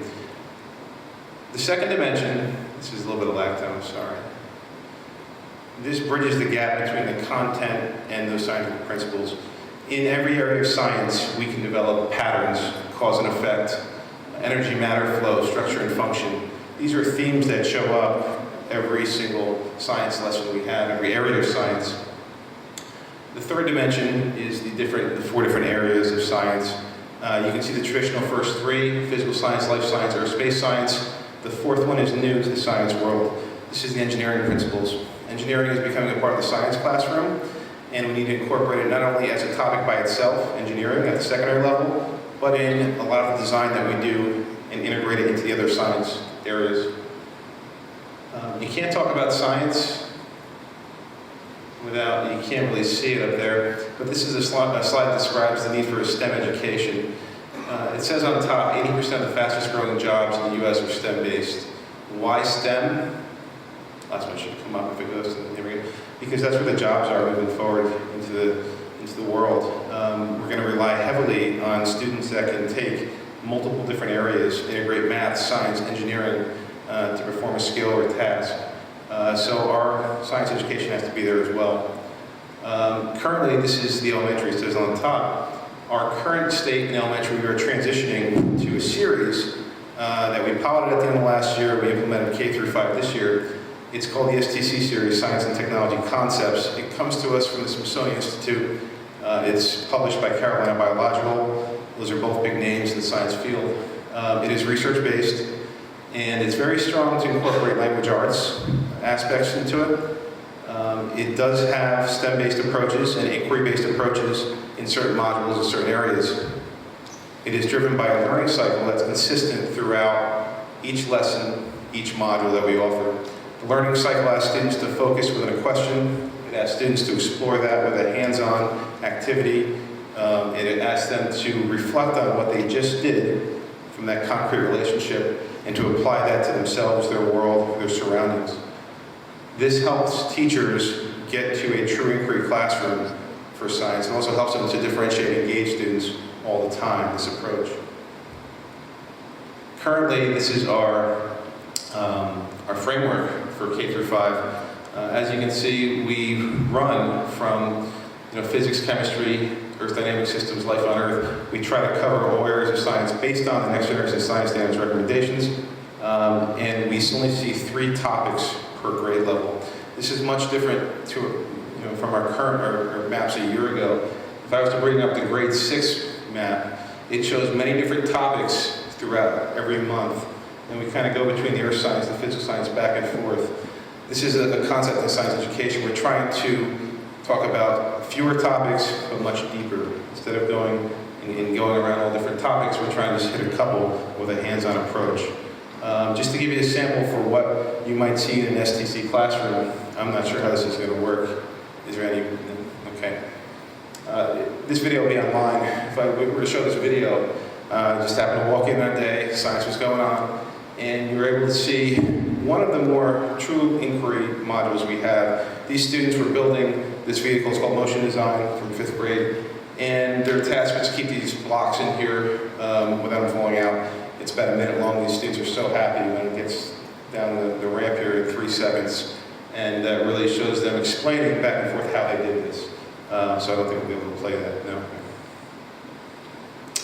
The second dimension, this is a little bit of lag time, I'm sorry. This bridges the gap between the content and those scientific principles. In every area of science, we can develop patterns, cause and effect, energy, matter, flow, structure, and function. These are themes that show up every single science lesson we have, every area of science. The third dimension is the four different areas of science. You can see the traditional first three: physical science, life science, or space science. The fourth one is new to the science world. This is the engineering principles. Engineering is becoming a part of the science classroom, and we need to incorporate it not only as a topic by itself, engineering at the secondary level, but in a lot of the design that we do and integrate it into the other science areas. You can't talk about science without, you can't really see it up there, but this is a slide that describes the need for a STEM education. It says on top, 80% of the fastest growing jobs in the U.S. are STEM-based. Why STEM? Last one should come up if it goes to the, here we go. Because that's where the jobs are moving forward into the world. We're going to rely heavily on students that can take multiple different areas, integrate math, science, engineering to perform a skill or a task. So our science education has to be there as well. Currently, this is the elementary, it says on the top. Our current state in elementary, we are transitioning to a series that we piloted at the end of last year. We implemented K through 5 this year. It's called the STC series, Science and Technology Concepts. It comes to us from the Smithsonian Institute. It's published by Carolina Biological. Those are both big names in the science field. It is research-based, and it's very strong to incorporate language arts aspects into it. It does have STEM-based approaches and inquiry-based approaches in certain modules in certain areas. It is driven by a learning cycle that's consistent throughout each lesson, each module that we offer. The learning cycle asks students to focus within a question. It asks students to explore that with a hands-on activity. And it asks them to reflect on what they just did from that concrete relationship and to apply that to themselves, their world, their surroundings. This helps teachers get to a true inquiry classroom for science, and also helps them to differentiate and engage students all the time, this approach. Currently, this is our framework for K through 5. As you can see, we run from physics, chemistry, Earth dynamic systems, life on Earth. We try to cover all areas of science based on the Next Generation Science Standards recommendations, and we only see 3 topics per grade level. This is much different from our current our maps a year ago. If I was to bring up the grade 6 map, it shows many different topics throughout every month, and we kind of go between the earth science, the physical science, back and forth. This is a concept in science education. We're trying to talk about fewer topics, but much deeper. Instead of going around all different topics, we're trying to just hit a couple with a hands-on approach. Just to give you a sample for what you might see in an STC classroom, I'm not sure how this is going to work. Is there any? Okay. This video will be online. If I were to show this video, just happened to walk in that day, science was going on, and you were able to see one of the more true inquiry modules we have. These students were building this vehicle. It's called Motion Design from 5th grade, and their task was to keep these blocks in here without them falling out. It's about a minute long. These students are so happy when it gets down the ramp here in 3 seconds, and that really shows them explaining back and forth how they did this. So I don't think we'll be able to play that, no.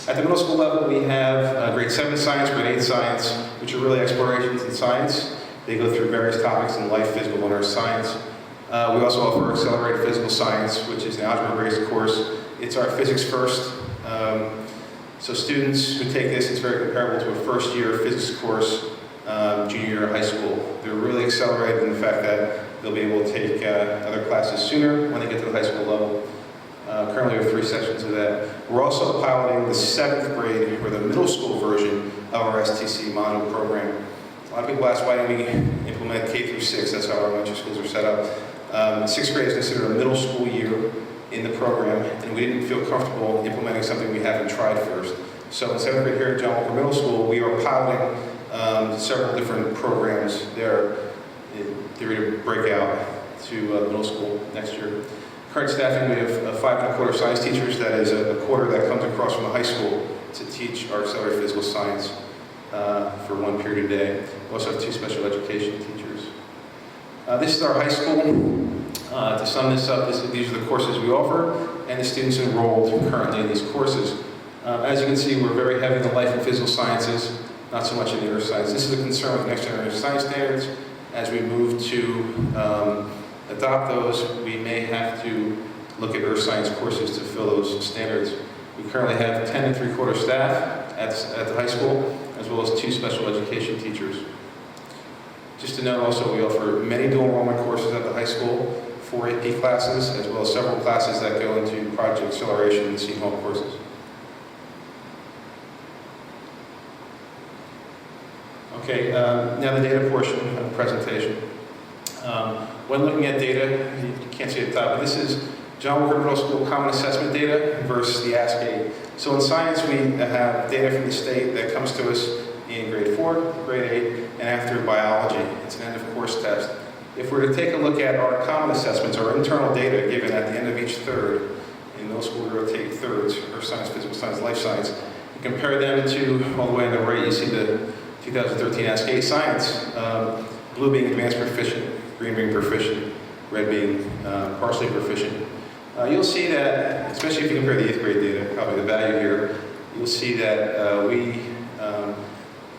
At the middle school level, we have grade 7 science, grade 8 science, which are really explorations in science. They go through various topics in life, physical, and earth science. We also offer accelerated physical science, which is an algebra-based course. It's our physics first. So students who take this, it's very comparable to a first-year physics course, junior year of high school. They're really accelerated in the fact that they'll be able to take other classes sooner when they get to the high school level. Currently we have 3 sections of that. We're also piloting the 7th grade, or the middle school version of our STC module program. A lot of people ask why don't we implement K through 6, that's how our elementary schools are set up. 6th grade is considered a middle school year in the program, and we didn't feel comfortable implementing something we haven't tried first. So in 7th grade here at John Walker Middle School, we are piloting several different programs there in theory to break out to middle school next year. Current staffing, we have 5 1/4 science teachers. That is a quarter that comes across from the high school to teach our accelerated physical science. for one period a day. We also have 2 special education teachers. This is our high school. To sum this up, these are the courses we offer and the students enrolled currently in these courses. As you can see, we're very heavy in the life and physical sciences, not so much in the earth science. This is a concern with next generation science standards. As we move to adopt those, we may have to look at earth science courses to fill those standards. We currently have 10 3/4 staff at the high school, as well as 2 special education teachers. Just to note also, we offer many dual enrollment courses at the high school, 4 AP classes, as well as several classes that go into project acceleration and Seton Hall courses. Okay, now the data portion of the presentation. When looking at data, you can't see at the top, but this is John Walker Middle School Common Assessment data versus the ASCII. So in science, we have data from the state that comes to us in grade 4, grade 8, and after biology. It's an end-of-course test. If we're to take a look at our common assessments, our internal data given at the end of each third, in middle school we rotate thirds, earth science, physical science, life science, and compare them to, all the way on the right, you see the 2013 ASCII science, blue being advanced proficient, green being proficient, red being partially proficient. You'll see that, especially if you compare the 8th grade data, probably the value here, you'll see that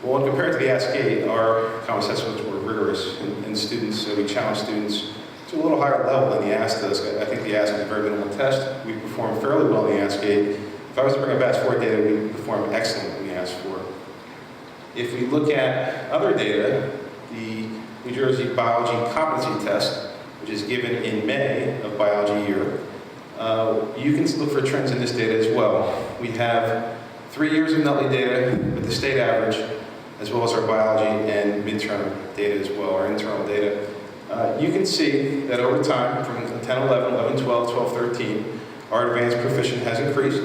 well, when compared to the ASCII, our common assessments were rigorous, and students, we challenged students to a little higher level than the ASCII does. I think the ASCII is a very minimal test. We performed fairly well in the ASCII. If I was to bring up ASCII data, we performed excellent in the ASCII. If we look at other data, the New Jersey Biology Competency Test, which is given in May of biology year, you can look for trends in this data as well. We have 3 years of Nutley data with the state average, as well as our biology and midterm data as well, our internal data. You can see that over time, from 10, 11, 11, 12, 12, 13, our advanced proficient has increased.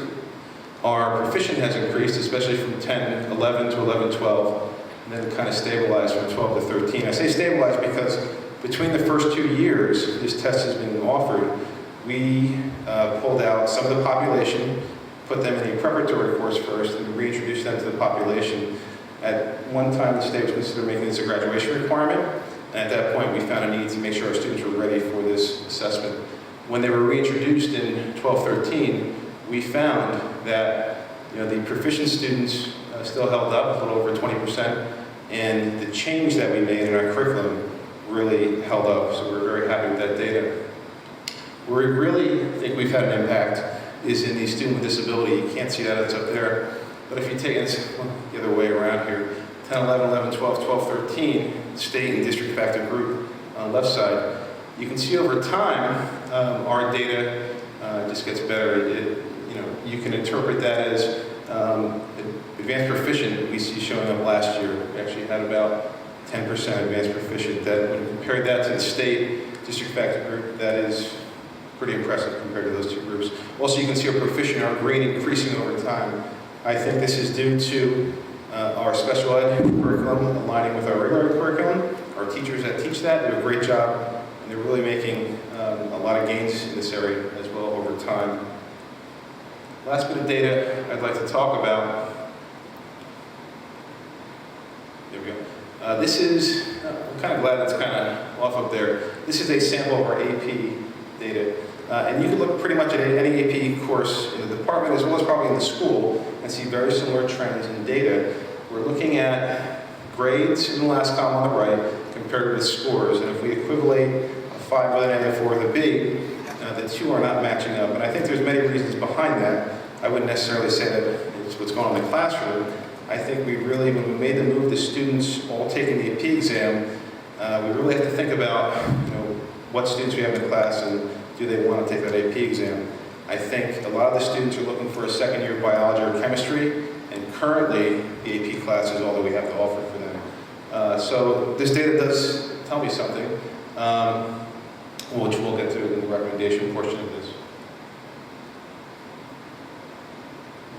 Our proficient has increased, especially from 10, 11 to 11, 12, and then kind of stabilized from 12 to 13. I say stabilized because between the first 2 years this test has been offered, we pulled out some of the population, put them in a preparatory course first, and reintroduced them to the population. At one time, the state was considering making this a graduation requirement, and at that point, we found a need to make sure our students were ready for this assessment. When they were reintroduced in 12-13, we found that the proficient students still held up a little over 20%, and the change that we made in our curriculum really held up, so we're very happy with that data. Where we really think we've had an impact is in the student with disability. You can't see that, it's up there. But if you take it the other way around here, 10, 11, 11, 12, 12, 13, state and district factor group on the left side, you can see over time our data just gets better. You can interpret that as advanced proficient we see showing up last year. We actually had about 10% advanced proficient. That when compared that to the state district factor group, that is pretty impressive compared to those 2 groups. Also, you can see our proficient, our grade increasing over time. I think this is due to our special ed curriculum aligning with our regular curriculum. Our teachers that teach that do a great job, and they're really making a lot of gains in this area as well over time. Last bit of data I'd like to talk about. There we go. This is, I'm kind of glad that's kind of off up there. This is a sample of our AP data. And you can look pretty much at any AP course in the department as well as probably in the school and see very similar trends in data. We're looking at grades in the last column on the right compared with scores. And if we equivalate a 5 with an A, a 4 with a B, the 2 are not matching up. And I think there's many reasons behind that. I wouldn't necessarily say that it's what's going on in the classroom. I think we really, when we made the move to students all taking the AP exam, we really have to think about what students we have in class and do they want to take that AP exam. I think a lot of the students are looking for a second year of biology or chemistry, and currently the AP class is all that we have to offer for them. So this data does tell me something, which we'll get to in the recommendation portion of this.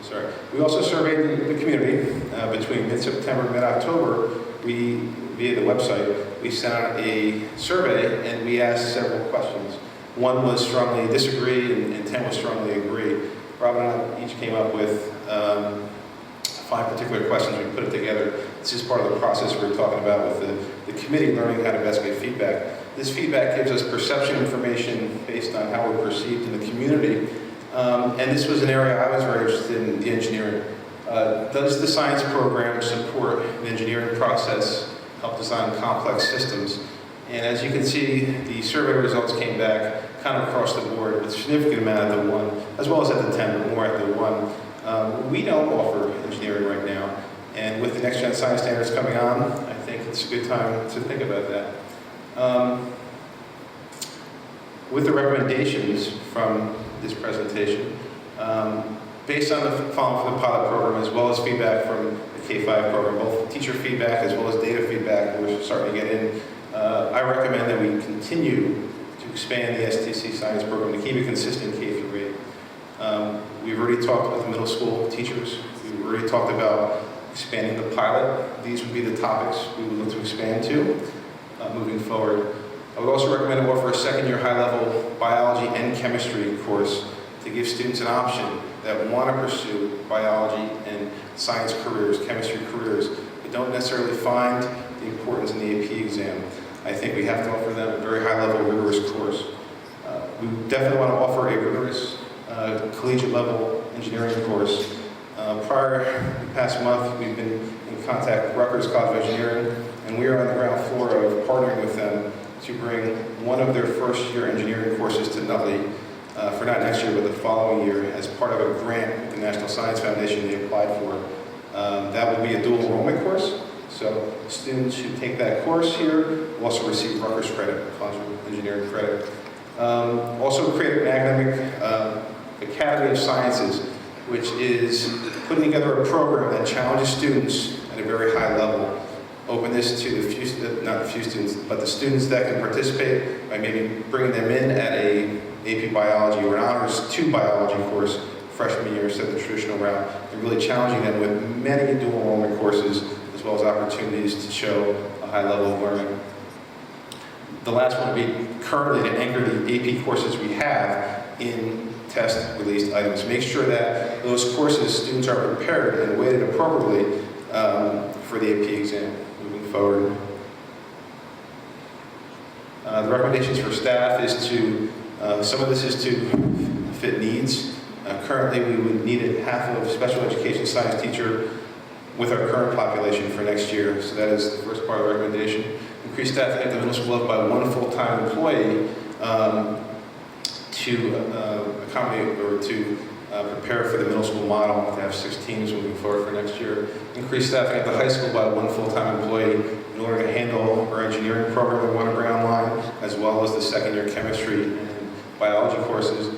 Sorry. We also surveyed the community between mid-September and mid-October. Via the website, we sent out a survey and we asked several questions. 1 was strongly disagree and 10 was strongly agree. Rob and I each came up with 5 particular questions. We put it together. This is part of the process we were talking about with the committee learning how to best get feedback. This feedback gives us perception information based on how we're perceived in the community. And this was an area I was very interested in, the engineering. Does the science program support an engineering process, help design complex systems? And as you can see, the survey results came back kind of across the board with a significant amount at the 1, as well as at the 10, but more at the 1. We don't offer engineering right now. And with the next gen science standards coming on, I think it's a good time to think about that. With the recommendations from this presentation, based on the following for the pilot program, as well as feedback from the K-5 program, both teacher feedback as well as data feedback we're starting to get in, I recommend that we continue to expand the STC science program to keep it consistent K through 8. We've already talked about the middle school teachers. We've already talked about expanding the pilot. These would be the topics we would look to expand to moving forward. I would also recommend to offer a second-year high-level biology and chemistry course to give students an option that want to pursue biology and science careers, chemistry careers, but don't necessarily find the importance in the AP exam. I think we have to offer them a very high-level, rigorous course. We definitely want to offer a rigorous collegiate-level engineering course. The past month, we've been in contact with Rutgers College of Engineering, and we are on the ground floor of partnering with them to bring one of their first-year engineering courses to Nutley, for not next year, but the following year, as part of a grant with the National Science Foundation they applied for. That will be a dual enrollment course, so students who take that course here will also receive Rutgers credit, College of Engineering credit. Also create an academic Academy of Sciences, which is putting together a program that challenges students at a very high level. Open this to the few, not the few students, but the students that can participate by maybe bringing them in at a AP Biology or an Honors 2 Biology course freshman year instead of the traditional route, and really challenging them with many dual enrollment courses as well as opportunities to show a high level of learning. The last one would be currently to anchor the AP courses we have in test released items. Make sure that those courses students are prepared and weighted appropriately for the AP exam moving forward. The recommendations for staff is to, some of this is to fit needs. Currently we would need half of special education science teacher with our current population for next year. So that is the first part of the recommendation. Increase staffing at the middle school level by 1 full-time employee to accommodate or to prepare for the middle school model to have 6 teams moving forward for next year. Increase staffing at the high school by 1 full-time employee in order to handle our engineering program we want to bring online, as well as the second-year chemistry and biology courses.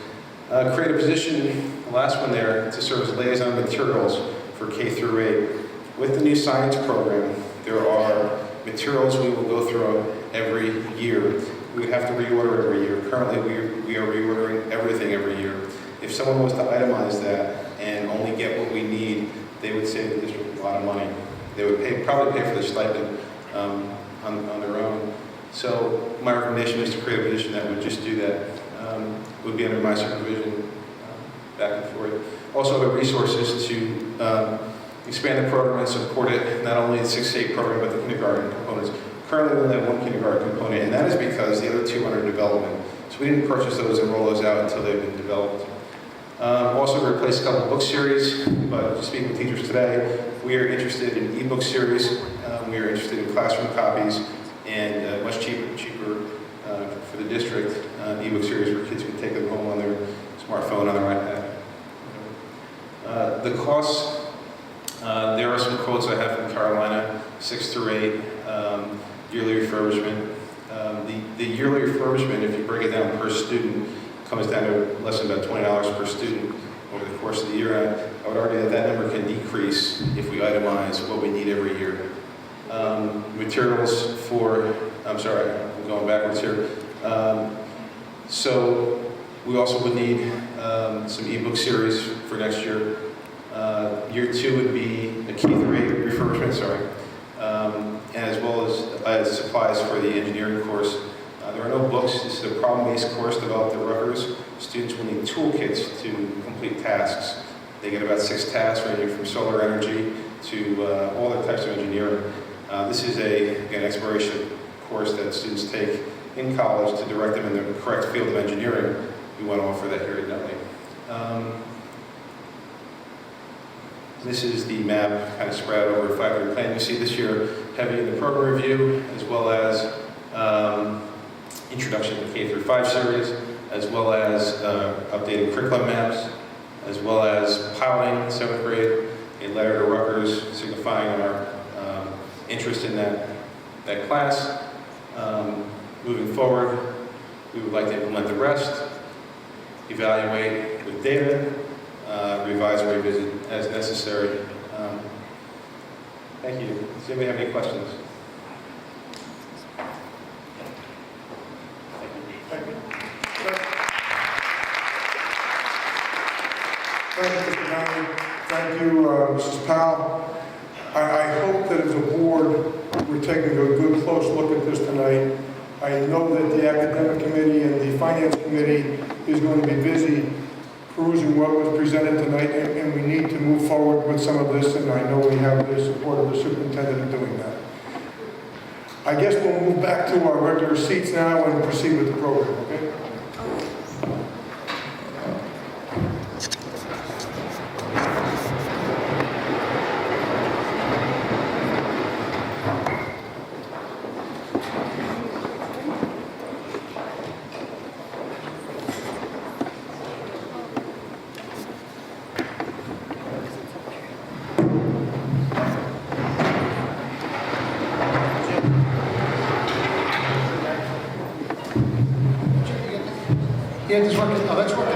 Create a position, the last one there, to serve as liaison materials for K through 8. With the new science program, there are materials we will go through every year. We would have to reorder every year. Currently, we are reordering everything every year. If someone was to itemize that and only get what we need, they would save the district a lot of money. They would probably pay for the stipend on their own. So my recommendation is to create a position that would just do that. Would be under my supervision, back and forth. Also, the resources to expand the program and support it, not only the 6-8 program, but the kindergarten components. Currently, we only have 1 kindergarten component, and that is because the other 2 are under development. So we didn't purchase those and roll those out until they've been developed. Also, we replaced a couple of book series, but just speaking with teachers today, we are interested in ebook series. We are interested in classroom copies and much cheaper for the district ebook series where kids can take them home on their smartphone, on their iPad. The costs, there are some quotes I have from Carolina, 6 through 8, yearly refurbishment. The yearly refurbishment, if you break it down per student, comes down to less than about $20 per student over the course of the year. I would argue that that number can decrease if we itemize what we need every year. Materials for, I'm sorry, I'm going backwards here. So we also would need some ebook series for next year. Year 2 would be a K through 8 refurbishment, sorry. And as well as supplies for the engineering course. There are no books. This is a problem-based course developed at Rutgers. Students will need toolkits to complete tasks. They get about 6 tasks ranging from solar energy to all the types of engineering. This is an exploration course that students take in college to direct them in the correct field of engineering. We want to offer that here at Nutley. This is the map kind of spread over a 5-year plan. You see this year heavy in the program review, as well as introduction to K-5 series, as well as updated curriculum maps, as well as piloting in 7th grade, a letter to Rutgers signifying our interest in that class. Moving forward, we would like to implement the rest, evaluate with data, revise or revisit as necessary. Thank you. Does anybody have any questions? Thank you. Thank you, Mr. Downey. Thank you, Mrs. Powell. I hope that as a board, we're taking a good close look at this tonight. I know that the academic committee and the finance committee is going to be busy perusing what was presented tonight, and we need to move forward with some of this, and I know we have the support of the superintendent in doing that. I guess we'll move back to our regular seats now and proceed with the program, okay? Yeah, this working. Oh, that's working.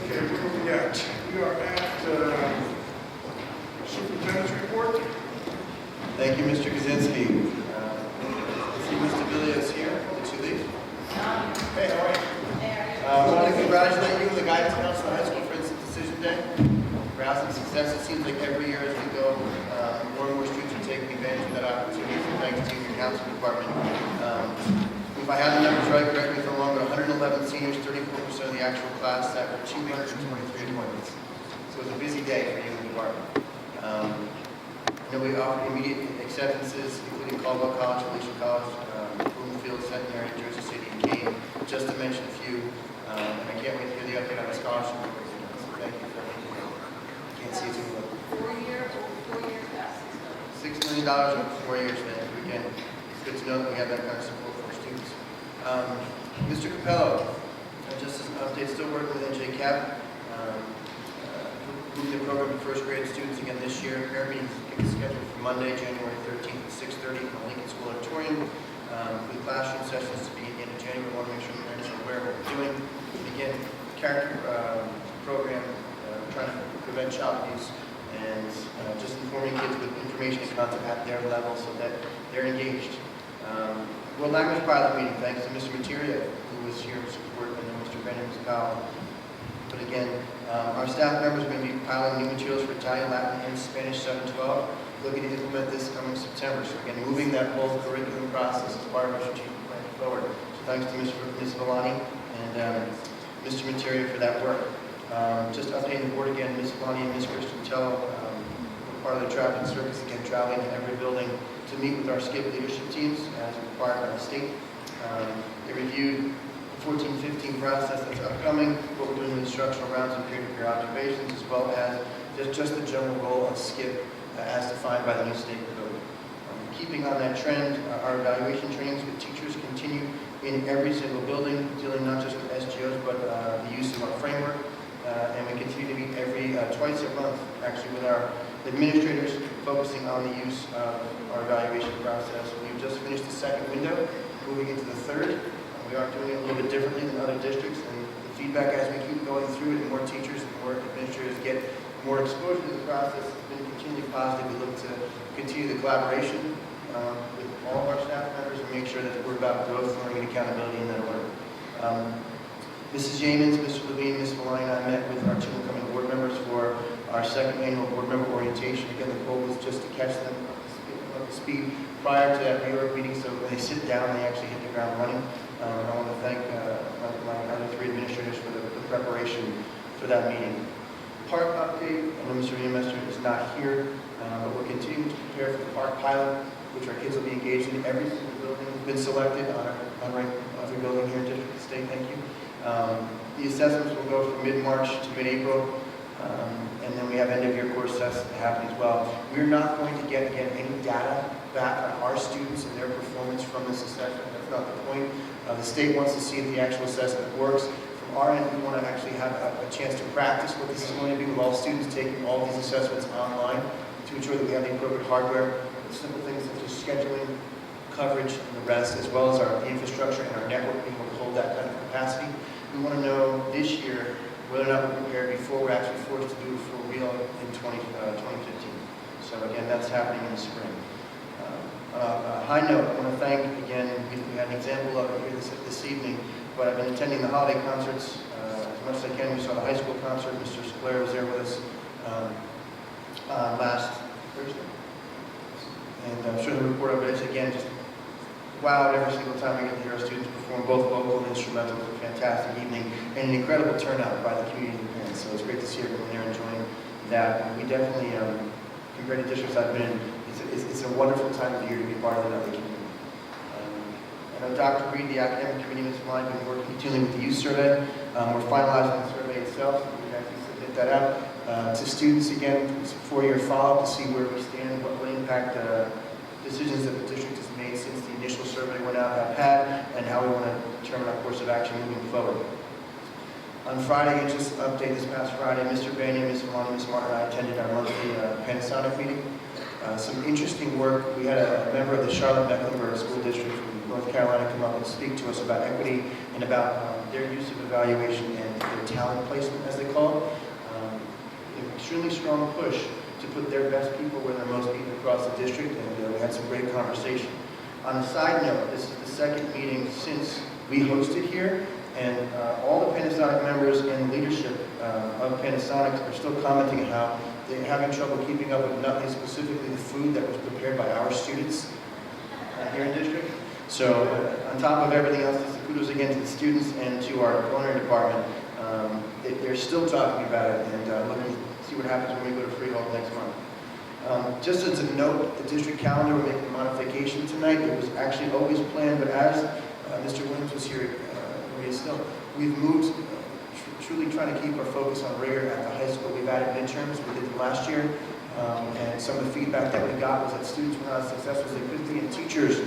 Okay, where are we at? We are at superintendent's report. Thank you, Mr. Kaczynski. See Mr. Villiers here. Did you leave? Hey, how are you? I want to congratulate you and the guidance council at high school for Instant Decision Day. For having success, it seems like every year as we go, more and more students are taking advantage of that opportunity. So thanks to you and your council department. If I have the numbers right, correct me if I'm wrong, but 111 seniors, 34% of the actual class, that were 223 appointments. So it was a busy day for you and the department. We offered immediate acceptances, including Caldwell College, Alicia College, Bloomfield, Centenary, Jersey City, and Kane, just to mention a few. And I can't wait to hear the update on the scholarship. So thank you for everything. Can't see it too well. 4 year past. $6 million in 4 years, man. Again, it's good to know that we have that kind of support for our students. Mr. Capello, just as an update, still working with NJCAP. Moving the program to first grade students again this year. Parent meetings is scheduled for Monday, January 13th at 6:30 in the Lincoln School Auditorium. With classroom sessions to begin in January. We want to make sure the parents are aware of what we're doing. Again, character program, trying to prevent child abuse, and just informing kids with information and content at their level so that they're engaged. World Language Pilot meeting, thanks to Mr. Materia, who was here to support, and then Mr. Bennett, Ms. Powell. But again, our staff members are going to be piloting new materials for Italian, Latin, and Spanish 712. Looking to implement this coming September. So again, moving that whole curriculum process as part of our strategic plan forward. So thanks to Ms. Villani and Mr. Materia for that work. Just updating the board again, Ms. Villani and Ms. Christiantello were part of the traveling circus, again, traveling to every building to meet with our SCIP leadership teams as required by the state. They reviewed 14-15 process that's upcoming, what we're doing with instructional rounds and peer-to-peer observations, as well as just the general role of SCIP as defined by the new state code. Keeping on that trend, our evaluation trainings with teachers continue in every single building, dealing not just with SGOs, but the use of our framework. And we continue to meet every twice a month, actually, with our administrators, focusing on the use of our evaluation process. We've just finished the second window, moving into the third. We are doing it a little bit differently than other districts, and the feedback as we keep going through it, and more teachers and more administrators get more exposure to the process, has been continually positive. We look to continue the collaboration with all of our staff members and make sure that we're about growth, learning, and accountability in that order. Mrs. Jamins, Mr. Levine, Ms. Maloney, and I met with our two incoming board members for our second annual board member orientation. Again, the goal was just to catch them up to speed prior to that reorg meeting, so when they sit down, they actually hit the ground running. I want to thank my other three administrators for the preparation for that meeting. Park update, I know Mr. Mester is not here, but we're continuing to prepare for the park pilot, which our kids will be engaged in. Every single building has been selected on every building here in District of State, thank you. The assessments will go from mid-March to mid-April, and then we have end-of-year course tests happening as well. We're not going to get, again, any data back on our students and their performance from this assessment. That's not the point. The state wants to see if the actual assessment works. From our end, we want to actually have a chance to practice what this is going to be with all students taking all these assessments online to ensure that we have the appropriate hardware, simple things such as scheduling, coverage, and the rest, as well as our infrastructure and our network being able to hold that kind of capacity. We want to know this year whether or not we're prepared before we're actually forced to do it for real in 2015. So again, that's happening in the spring. On a high note, I want to thank, again, we had an example of it here this evening, but I've been attending the holiday concerts as much as I can. We saw the high school concert. Mr. Scalera was there with us last Thursday. And I'm sure the report of it is, again, just wowed every single time we get to hear our students perform, both vocal and instrumental. It was a fantastic evening and an incredible turnout by the community and parents. So it's great to see everyone there enjoying that. And we definitely, compared to districts I've been in, it's a wonderful time of year to be part of the Nutley community. I know Dr. Reed, the academic committee, Ms. Mine, have been working continually with the youth survey. We're finalizing the survey itself. We can actually submit that out to students again. It's a 4-year follow-up to see where we stand, what impact decisions that the district has made since the initial survey went out have had, and how we want to determine our course of action moving forward. On Friday, just an update this past Friday, Mr. Bania, Ms. Maloney, Ms. Martin, and I attended our monthly Panasonic meeting. Some interesting work. We had a member of the Charlotte-Mecklenburg School District from North Carolina come up and speak to us about equity and about their use of evaluation and their talent placement, as they call it. An extremely strong push to put their best people where they're most people across the district, and we had some great conversation. On a side note, this is the second meeting since we hosted here, and all the Panasonic members and leadership of Panasonic are still commenting how they're having trouble keeping up with Nutley, specifically the food that was prepared by our students here in district. So on top of everything else, just kudos again to the students and to our culinary department. They're still talking about it, and looking to see what happens when we go to Freehold next month. Just as a note, the district calendar, we're making a modification tonight. It was actually always planned, but as Mr. Williams was here, where he is still, we've moved, truly trying to keep our focus on rigor at the high school. We've added midterms, we did them last year, and some of the feedback that we got was that students were not as successful as they could be, and teachers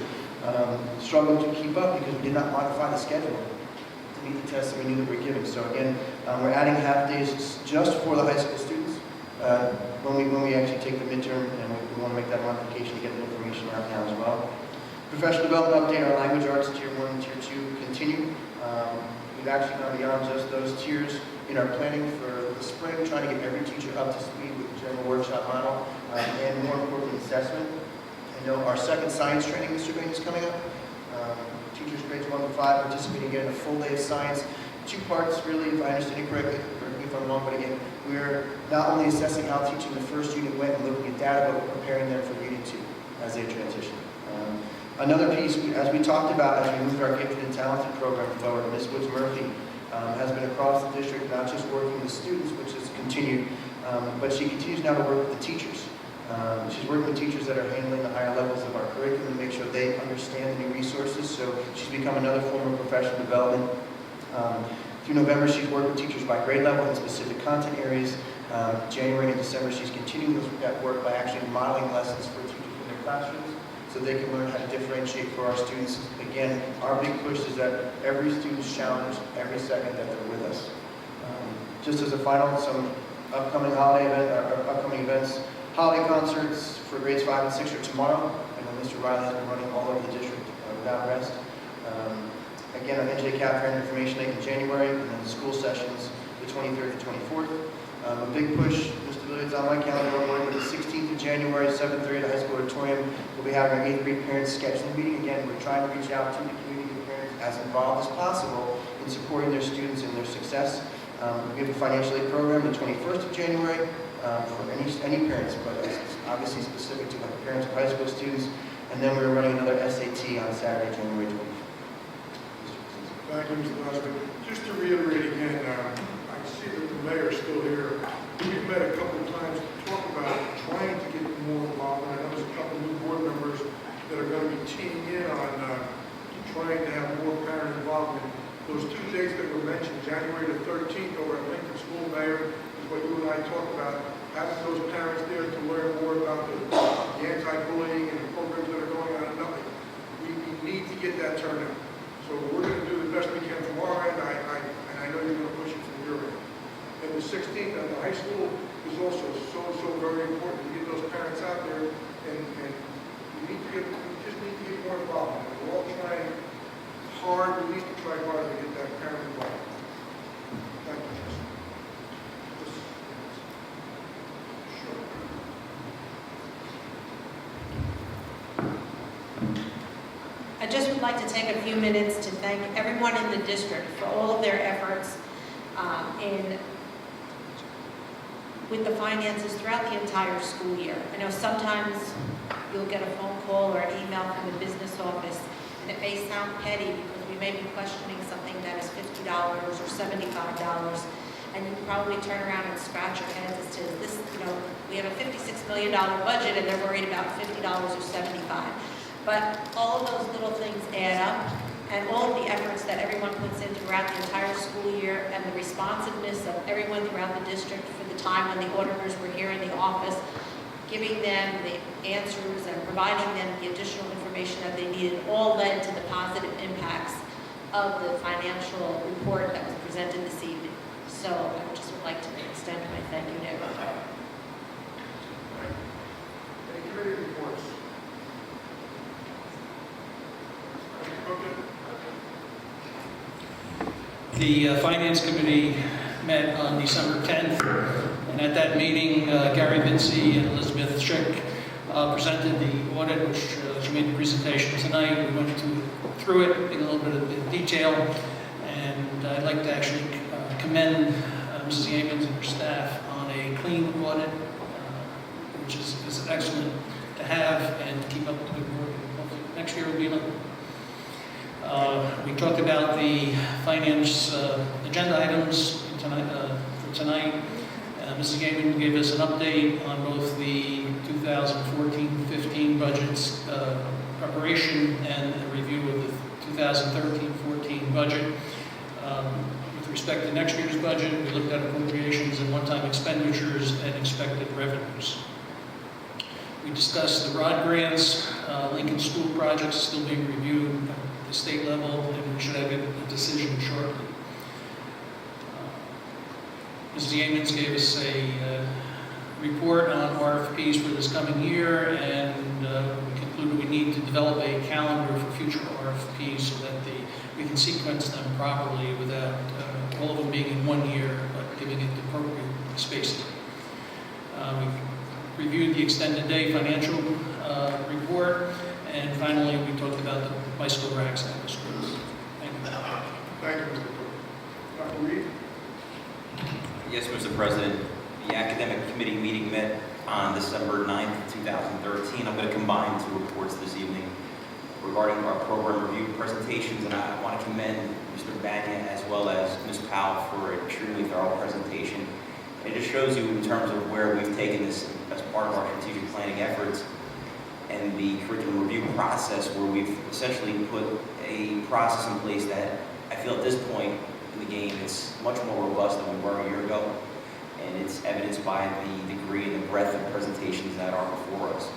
struggled to keep up because we did not modify the schedule to meet the tests that we knew that we were giving. So again, we're adding half days just for the high school students when we actually take the midterm, and we want to make that modification to get the information out now as well. Professional development update, our language arts tier 1 and tier 2 continue. We've actually gone beyond just those tiers in our planning for the spring, trying to get every teacher up to speed with the general workshop model, and more importantly, assessment. I know our second science training, Mr. Bain, is coming up. Teachers grades 1 to 5 participating again in a full day of science. 2 parts, really, if I understand it correctly, correct me if I'm wrong, but again, we're not only assessing how teaching the first unit went and looking at data, but we're preparing them for unit 2 as they transition. Another piece, as we talked about as we moved our gifted and talented program forward, Ms. Woods Murphy has been across the district, not just working with students, which has continued, but she continues now to work with the teachers. She's working with teachers that are handling the higher levels of our curriculum to make sure they understand the new resources, so she's become another form of professional development. Through November, she's worked with teachers by grade level in specific content areas. January and December, she's continuing that work by actually modeling lessons for teachers in their classrooms, so they can learn how to differentiate for our students. Again, our big push is that every student's challenged every second that they're with us. Just as a final, some upcoming upcoming events. Holiday concerts for grades 5 and 6 are tomorrow. I know Mr. Riley has been running all over the district without rest. Again, on NJ Cap Parent Information Day in January, and then the school sessions the 23rd and 24th. A big push, Mr. Billiard's on my calendar one morning, but the 16th of January, 7:30 at the high school auditorium, we'll be having our 8th grade parents scheduling meeting. Again, we're trying to reach out to the community and parents as involved as possible in supporting their students and their success. We have a financial aid program the 21st of January. for any parents, but it's obviously specific to parents of high school students. And then we're running another SAT on Saturday, January 20th. Thank you, Mr. Leslie. Just to reiterate again, I see that the mayor is still here. We've met a couple of times to talk about trying to get more involved. And I know there's a couple of new board members that are going to be teaming in on trying to have more parent involvement. Those 2 dates that were mentioned, January the 13th over at Lincoln School, Mayor, is what you and I talked about. Having those parents there to learn more about the anti-bullying and the programs that are going on in Nutley. We need to get that turnout. So we're going to do the best we can from our end, and I know you're going to push it from your end. And the 16th at the high school is also so very important to get those parents out there, and we just need to get more involved. We're all trying hard, we need to try hard to get that parent involved. Thank you. I just would like to take a few minutes to thank everyone in the district for all of their efforts with the finances throughout the entire school year. I know sometimes you'll get a phone call or an email from the business office, and it may sound petty because we may be questioning something that is $50 or $75, and you probably turn around and scratch your heads as to this, we have a $56 million budget and they're worried about $50 or $75. But all of those little things add up, and all of the efforts that everyone puts in throughout the entire school year, and the responsiveness of everyone throughout the district for the time when the auditors were here in the office, giving them the answers and providing them the additional information that they needed, all led to the positive impacts of the financial report that was presented this evening. So I just would like to extend my thank you to everyone. Any committee reports? The Finance Committee met on December 10th, and at that meeting, Gary Vinci and Elizabeth Schick presented the audit, which she made the presentation tonight. We went through it in a little bit of detail, and I'd like to actually commend Mrs. Yeamans and her staff on a clean audit, which is excellent to have and to keep up the good work. Hopefully next year will be another. We talked about the finance agenda items for tonight. Mrs. Gaiman gave us an update on both the 2014-15 budget's preparation and a review of the 2013-14 budget. With respect to next year's budget, we looked at appropriations and one-time expenditures and expected revenues. We discussed the ROD grants, Lincoln School projects still being reviewed at the state level, and we should have a decision shortly. Mrs. Yeamans gave us a report on RFPs for this coming year, and we concluded we need to develop a calendar for future RFPs so that we can sequence them properly without all of them being in 1 year, but giving it the appropriate spacing. We reviewed the extended day financial report, and finally we talked about the bicycle racks at the schools. Thank you. Thank you, Mr. Cook. Dr. Reed? Yes, Mr. President. The academic committee meeting met on December 9th, 2013. I'm going to combine two reports this evening regarding our program review presentations, and I want to commend Mr. Banya as well as Ms. Powell for an extremely thorough presentation. It just shows you in terms of where we've taken this as part of our strategic planning efforts and the curriculum review process, where we've essentially put a process in place that I feel at this point in the game it's much more robust than we were a year ago, and it's evidenced by the degree and the breadth of presentations that are before us.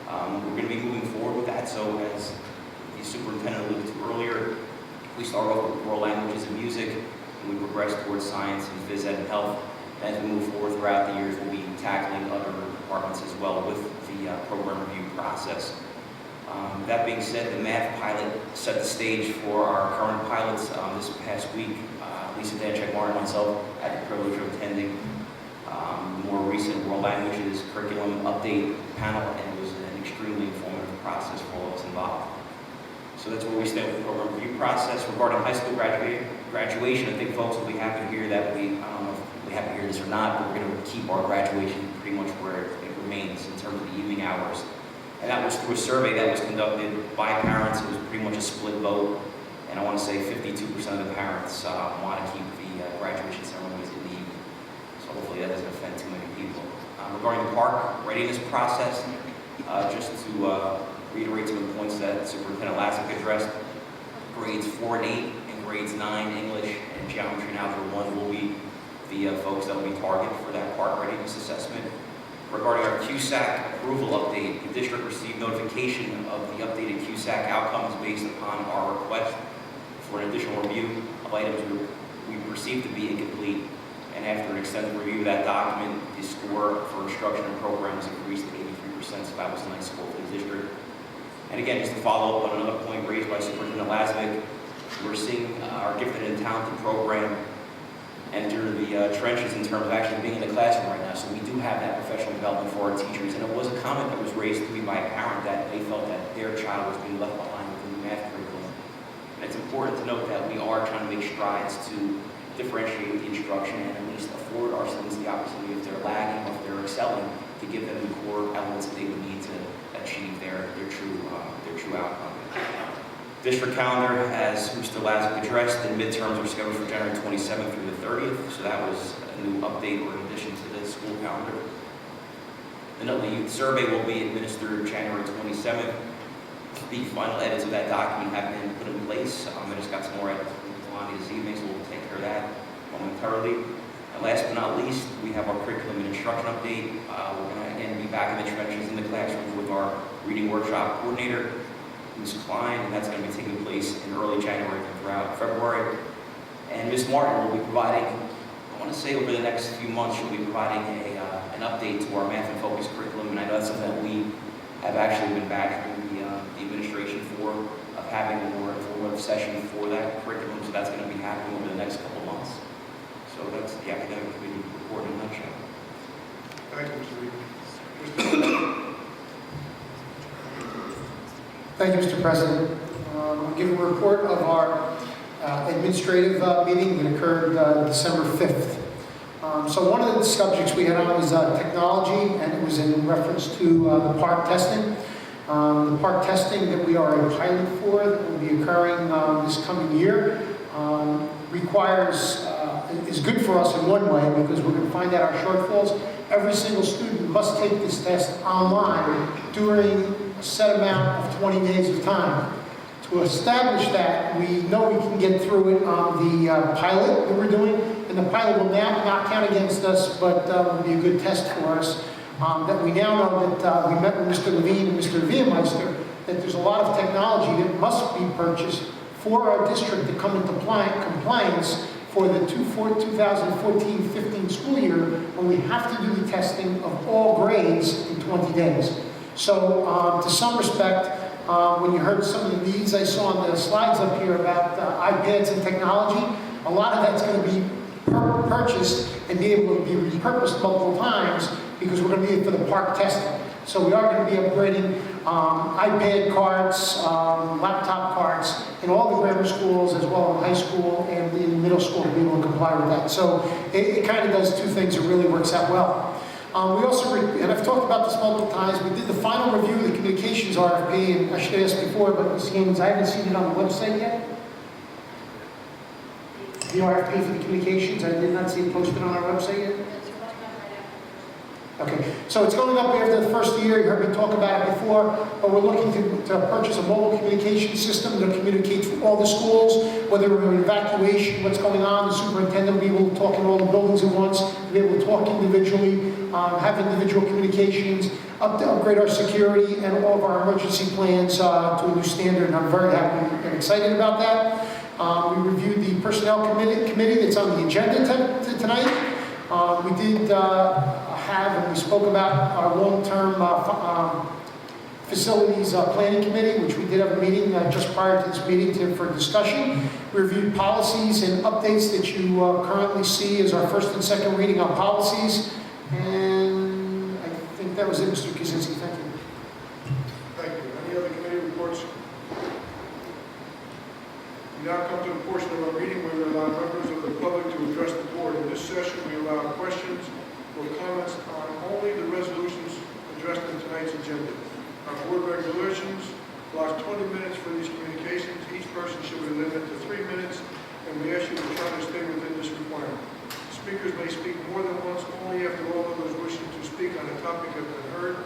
We're going to be moving forward with that, so as the superintendent alluded to earlier, we start off with world languages and music, and we progress towards science and phys ed and health. As we move forward throughout the years, we'll be tackling other departments as well with the program review process. That being said, the math pilot set the stage for our current pilots. This past week, Lisa Danchek-Martin and myself had the privilege of attending the more recent world languages curriculum update panel, and it was an extremely informative process for all of us involved. So that's where we stand with the program review process. Regarding high school graduation, I think folks will be happy to hear that we be happy to hear this or not, but we're going to keep our graduation pretty much where it remains in terms of the evening hours. And that was through a survey that was conducted by parents. It was pretty much a split vote. And I want to say 52% of the parents want to keep the graduation ceremonies in the evening. So hopefully that doesn't offend too many people. Regarding the park readiness process, just to reiterate some of the points that Superintendent Lassick addressed, grades 4 and 8 and grades 9 English and Geometry and Algebra 1 will be the folks that will be targeted for that park readiness assessment. Regarding our QSAC approval update, the district received notification of the updated QSAC outcomes based upon our request for an additional review of items we perceived to be incomplete. And after an extensive review of that document, the score for instruction and programs increased to 83%, so that was a nice score for the district. And again, just to follow up on another point raised by Superintendent Lazovic, we're seeing our gifted and talented program enter the trenches in terms of actually being in the classroom right now. So we do have that professional development for our teachers. And it was a comment that was raised to me by a parent that they felt that their child was being left behind with the math curriculum. And it's important to note that we are trying to make strides to differentiate the instruction and at least afford our students the opportunity, if they're lagging or if they're excelling, to give them the core elements that they would need to achieve their true outcome. District calendar, as Mr. Lazovic addressed, the midterms are scheduled for January 27th through the 30th, so that was a new update or addition to the school calendar. The Nutley Youth Survey will be administered January 27th. The final edits of that document have been put in place. I just got some more edits on this evening, so we'll take care of that momentarily. And last but not least, we have our curriculum and instruction update. We're going to again be back in the trenches in the classrooms with our reading workshop coordinator, Ms. Klein, and that's going to be taking place in early January throughout February. And Ms. Martin will be providing, I want to say over the next few months, she'll be providing an update to our math and focus curriculum, and I know that's something that we have actually been badgering the administration for, of having a more informative session for that curriculum, so that's going to be happening over the next couple of months. So that's the academic committee report in a nutshell. Thank you, Mr. Reed. Mr. Thank you, Mr. President. We'll give a report of our administrative meeting that occurred December 5th. So one of the subjects we had on was technology, and it was in reference to the park testing. The park testing that we are a pilot for, that will be occurring this coming year, is good for us in one way, because we're going to find out our shortfalls. Every single student must take this test online during a set amount of 20 days of time. To establish that, we know we can get through it on the pilot that we're doing, and the pilot will not count against us, but will be a good test for us. That we now know that we met with Mr. Levine and Mr. Viemeister, that there's a lot of technology that must be purchased for our district to come into compliance for the 2014-15 school year, when we have to do the testing of all grades in 20 days. So to some respect, when you heard some of the needs I saw on the slides up here about iPads and technology, a lot of that's going to be purchased and be able to be repurposed multiple times, because we're going to need it for the park testing. So we are going to be upgrading iPad carts, laptop carts in all the grammar schools, as well in high school and in middle school, to be able to comply with that. So it kind of does two things. It really works out well. We also, and I've talked about this multiple times, we did the final review of the communications RFP, and I should have asked before, but Ms. Gaines, I haven't seen it on the website yet. The RFP for the communications, I did not see it posted on our website yet. Okay, so it's going up after the first year. You heard me talk about it before, but we're looking to purchase a mobile communication system that communicates with all the schools, whether we're in evacuation, what's going on. The superintendent will be able to talk in all the buildings at once, be able to talk individually, have individual communications, upgrade our security and all of our emergency plans to a new standard, and I'm very happy and excited about that. We reviewed the personnel committee that's on the agenda tonight. We did have, and we spoke about our long-term facilities planning committee, which we did have a meeting just prior to this meeting for discussion. We reviewed policies and updates that you currently see as our first and second reading on policies. And I think that was it, Mr. Kaczynski. Thank you. Thank you. Any other committee reports? We now come to a portion of our meeting where we allow members of the public to address the board. this session, we allow questions or comments on only the resolutions addressed in tonight's agenda. Our board regulations allows 20 minutes for these communications. Each person should be limited to 3 minutes, and we ask you to try to stay within this requirement. Speakers may speak more than once, only after all of those wishing to speak on a topic have been heard.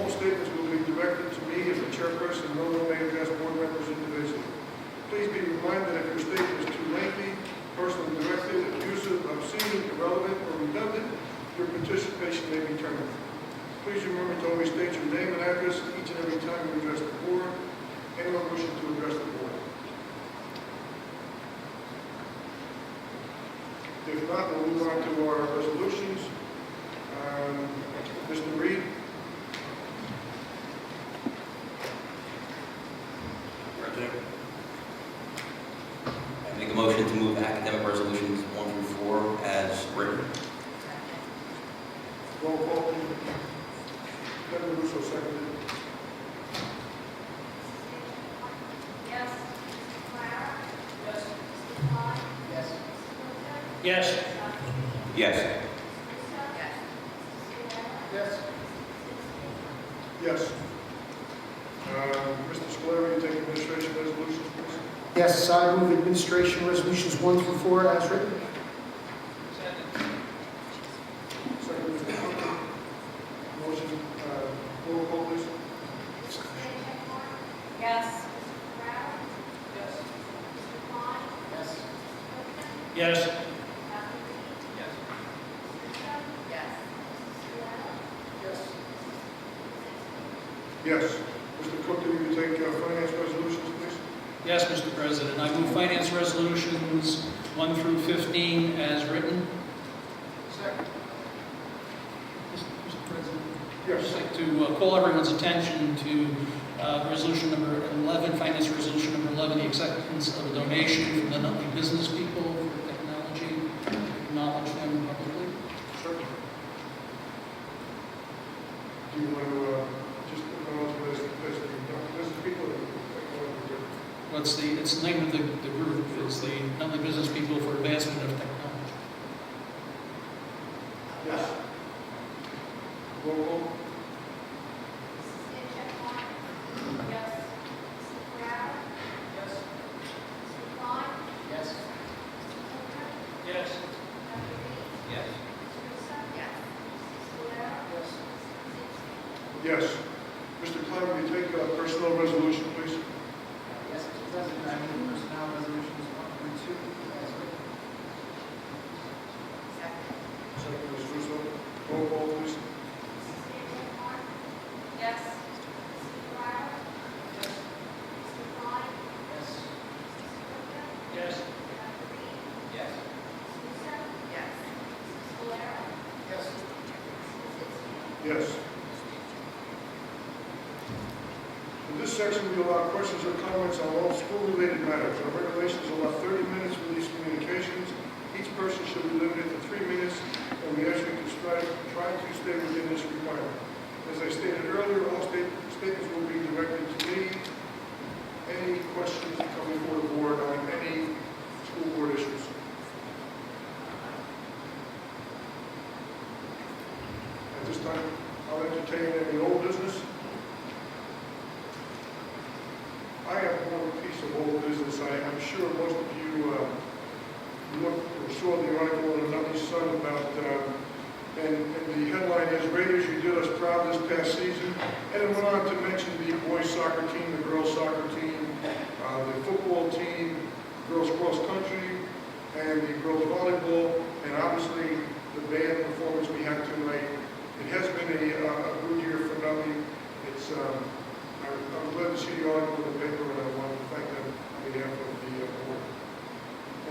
All statements will be directed to me as the chairperson, no one may address board members individually. Please be reminded that if your statement is too lengthy, personally directed, abusive, obscene, irrelevant, or redundant, your participation may be terminated. Please remember to always state your name and address each and every time you address the board. Anyone wishing to address the board? If not, we'll move on to our resolutions. Mr. Reed? I make a motion to move academic resolutions 1 through 4 as written. Roll call, please. Kevin Russo, seconded. Yes. Yes. Yes. Yes. Mr. Scalera, you take administration resolutions, please. Yes, I move administration resolutions 1 through 4 as written. Second, Mr. Cook. Motion, roll call, please. Yes. Yes. Yes. Mr. Cook, do you take finance resolutions, please? Yes, Mr. President. I move finance resolutions 1 through 15 as written. Second. Mr. President. I'd Yes. just like to call everyone's attention to resolution number 11, finance resolution number 11, the acceptance of a donation from the Nutley business people for technology. Acknowledge them publicly. Certainly. Do you want to just acknowledge this people? What's it's the name of the group is the Nutley Business People for Advancement of Technology. Yes. Roll call. Yes. Yes. Mr. Klein, will you take personnel resolution, please? Yes, Mr. President, I move personnel resolutions 1 through 2 as written. Second, Ms. Russo. Roll call, please. Yes. Yes. Yes. In this section, we allow questions or comments on all school-related matters. Our regulations allow 30 minutes for these communications. Each person should be limited to 3 minutes, and we ask you to try to stay within this requirement. As I stated earlier, all statements will be directed to me. Any questions coming before the board on any school board issues? At this time, I'll entertain any old business. I have one piece of old business. I'm sure most of you looked or saw the article in the Nutley Sun about, and the headline is, Raiders, you did us proud this past season. And it went on to mention the boys soccer team, the girls soccer team, the football team, girls cross country, and the girls volleyball, and obviously the band performance we had tonight. It has been a good year for Nutley. It's, I'm glad to see the article in the paper, and I want to thank them on behalf of the board.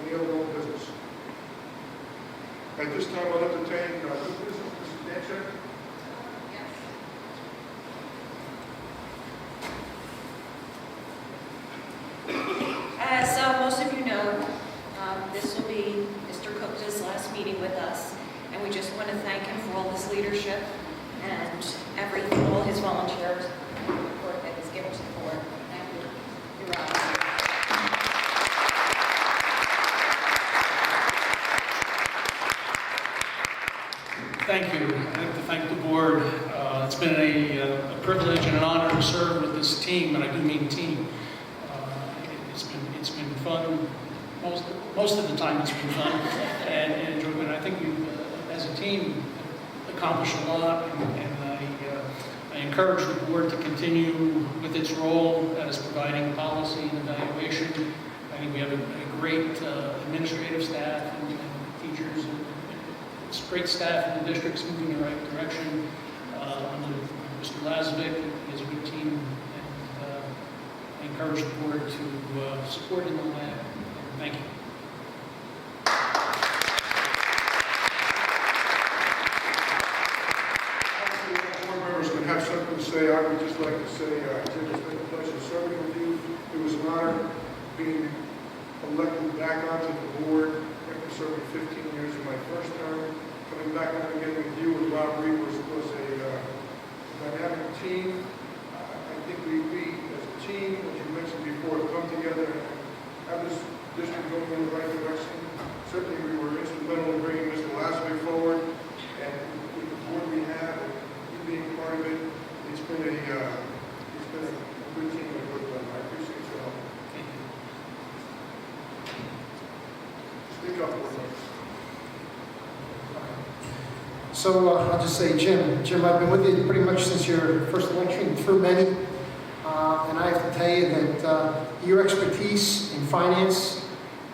Any other old business? At this time, I'll entertain new business. Mrs. Danchek? As most of you know, this will be Mr. Cook's last meeting with us, and we just want to thank him for all his leadership and all his volunteers work that he's given to the board. Thank you. You're welcome. honor to serve with this team, and I do mean team. It's been fun. Most of the time it's been fun and enjoyable. And I think we've, as a team, accomplished a lot, and I encourage the board to continue with its role as providing policy and evaluation. I think we have a great administrative staff and teachers, and it's great staff in the district's moving in the right direction. Under Mr. Lazovic, he has a good team, and I encourage the board to support him on that. Thank you. Board members can have something to say. I would just like to say, Tim, it's been a pleasure serving with you. It was an honor being elected back onto the board after serving 15 years in my first term. Coming back on again with you and Rob Reed was a dynamic team. I think we as a team, as you mentioned before, have come together and have this district going in the right direction. Certainly we were instrumental in bringing Mr. Lazovic forward, and with the board we have, and you being part of it, it's been a good team and a good one. I appreciate your help. Thank you. Speak up, board members. So I'll just say, Jim, I've been with you pretty much since your first election, through many, and I have to tell you that your expertise in finance,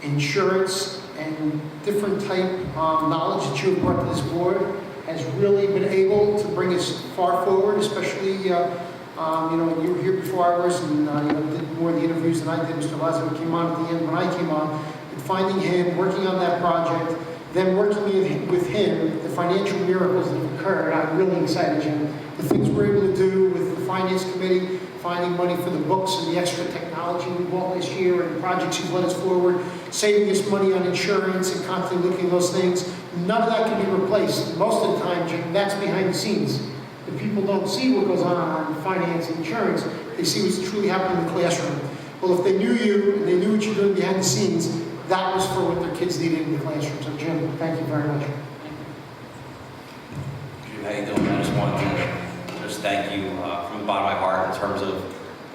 insurance, and different type knowledge that you've brought to this board has really been able to bring us far forward, especially, you were here before I was, and did more of the interviews than I did. Mr. Lazovic came on at the end when I came on, and finding him, working on that project, then working with him, the financial miracles that have occurred. I'm really excited, Jim. The things we're able to do with the Finance Committee, finding money for the books and the extra technology we bought this year, and projects you've led us forward, saving us money on insurance and constantly looking at those things. None of that can be replaced. Most of the time, Jim, that's behind the scenes. The people don't see what goes on finance and insurance. They see what's truly happening in the classroom. Well, if they knew you and they knew what you're doing behind the scenes, that was for what their kids needed in the classroom. So, Jim, thank you very much. How you doing? I just wanted to just thank you from the bottom of my heart in terms of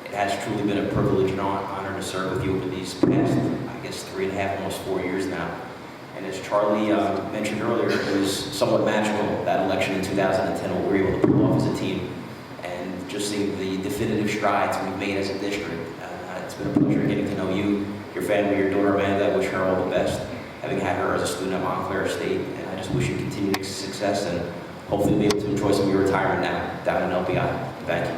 it has truly been a privilege and honor to serve with you over these past, I guess, 3.5, almost 4 years now. And as Charlie mentioned earlier, it was somewhat magical, that election in 2010, what we were able to pull off as a team, and just seeing the definitive strides we've made as a district. It's been a pleasure getting to know you, your family, your daughter Amanda. I wish her all the best, having had her as a student at Montclair State, and I just wish you continued success and hopefully be able to enjoy some of your retirement now down in LPI. Thank you.